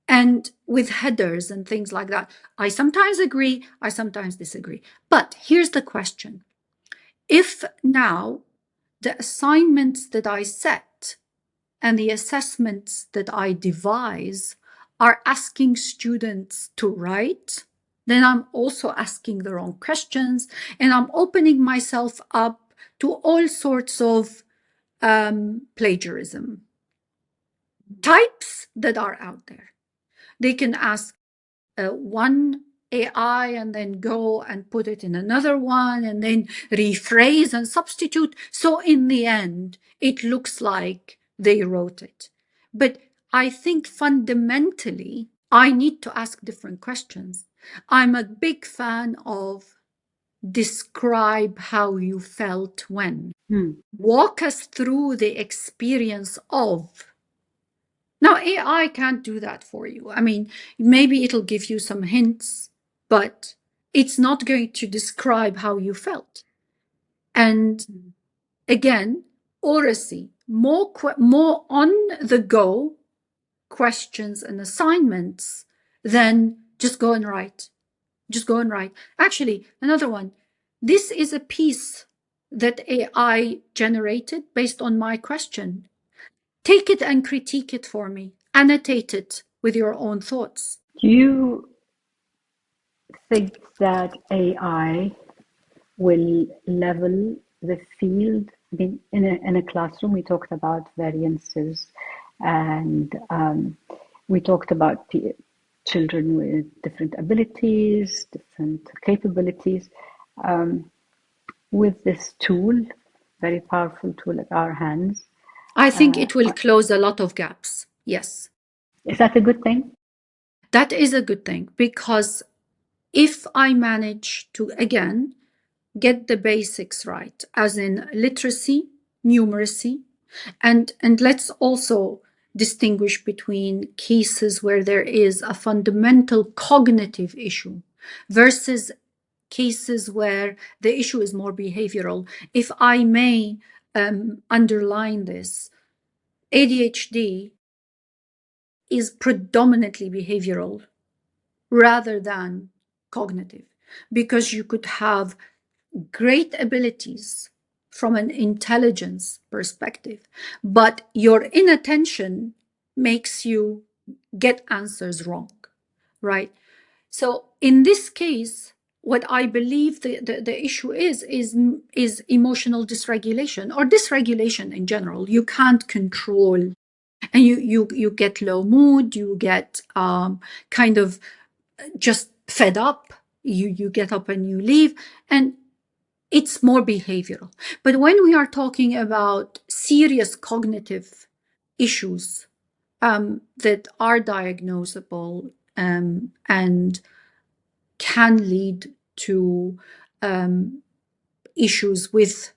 and with headers and things like that. I sometimes agree, I sometimes disagree. But here's the question. If now the assignments that I set and the assessments that I devise are asking students to write, then I'm also asking the wrong questions, and I'm opening myself up to all sorts of plagiarism types that are out there. They can ask one AI and then go and put it in another one and then rephrase and substitute. So in the end, it looks like they wrote it. But I think fundamentally, I need to ask different questions. I'm a big fan of describe how you felt when. Walk us through the experience of. Now, AI can't do that for you. I mean, maybe it'll give you some hints, but it's not going to describe how you felt. And again, oracy, more on the go questions and assignments than just go and write. Just go and write. Actually, another one. This is a piece that AI generated based on my question. Take it and critique it for me. Annotate it with your own thoughts. Do you think that AI will level the field? I mean, in a classroom, we talked about variances, and we talked about children with different abilities, different capabilities. With this tool, very powerful tool at our hands, I think it will close a lot of gaps. Yes. Is that a good thing? That is a good thing, because if I manage to, again, get the basics right, as in literacy, numeracy, and let's also distinguish between cases where there is a fundamental cognitive issue versus cases where the issue is more behavioral. If I may underline this, ADHD is predominantly behavioral rather than cognitive, because you could have great abilities from an intelligence perspective, but your inattention makes you get answers wrong, right? So in this case, what I believe the issue is emotional dysregulation, or dysregulation in general. You can't control, and you get low mood, you get kind of just fed up, you get up and you leave, and it's more behavioral. But when we are talking about serious cognitive issues that are diagnosable and can lead to issues with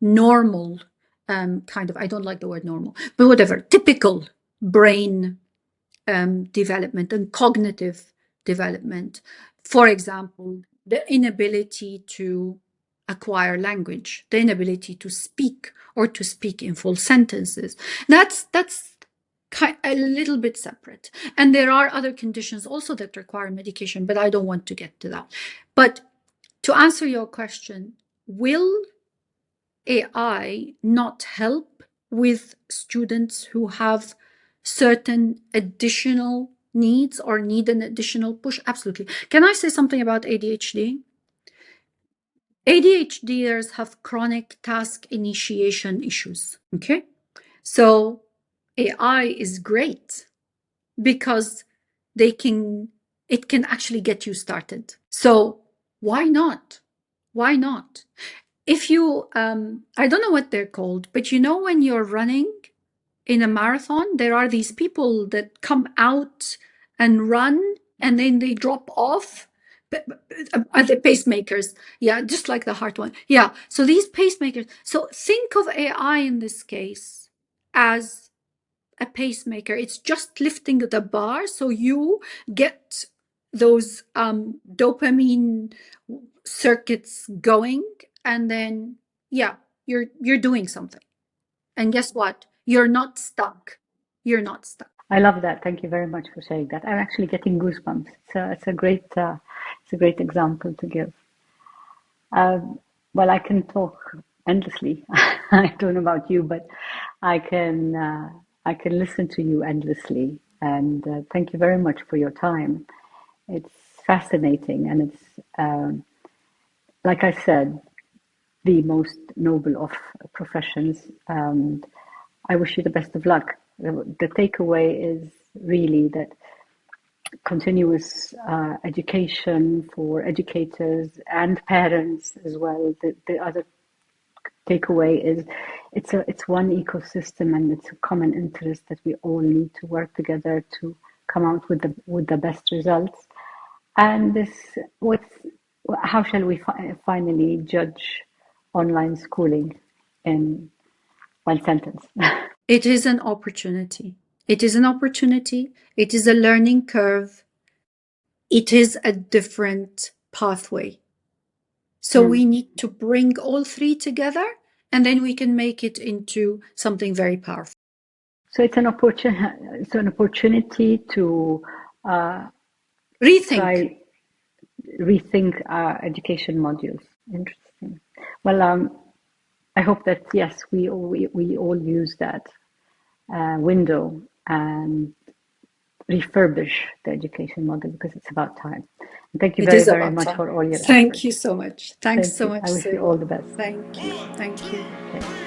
normal kind of, I don't like the word normal, but whatever, typical brain development and cognitive development. For example, the inability to acquire language, the inability to speak or to speak in full sentences. That's a little bit separate. And there are other conditions also that require medication, but I don't want to get to that. But to answer your question, will AI not help with students who have certain additional needs or need an additional push? Absolutely. Can I say something about ADHD? ADHDers have chronic task initiation issues. Okay. So AI is great because it can actually get you started. So why not? Why not? If you, I don't know what they're called, but you know, when you're running in a marathon, there are these people that come out and run and then they drop off. Are the pacemakers? Yeah, just like the heart one. Yeah, so these pacemakers. So think of AI in this case as a pacemaker. It's just lifting the bar so you get those dopamine circuits going, and then you're doing something. And guess what? You're not stuck. You're not stuck. I love that. Thank you very much for saying that. I'm actually getting goosebumps. It's a great example to give. Well, I can talk endlessly. I don't know about you, but I can listen to you endlessly. And thank you very much for your time. It's fascinating, and it's, like I said, the most noble of professions. And I wish you the best of luck. The takeaway is really that continuous education for educators and parents as well. The other takeaway is it's one ecosystem, and it's a common interest that we all need to work together to come out with the best results. And how shall we finally judge online schooling in one sentence? It is an opportunity. It is an opportunity. It is a learning curve. It is a different pathway. So we need to bring all three together, and then we can make it into something very powerful. So it's an opportunity to rethink our education modules. Interesting. Well, I hope that, yes, we all use that window and refurbish the education model, because it's about time. And thank you very much for all your efforts. Thank you so much. Thanks so much. I wish you all the best. Thank you. Thank you. Okay.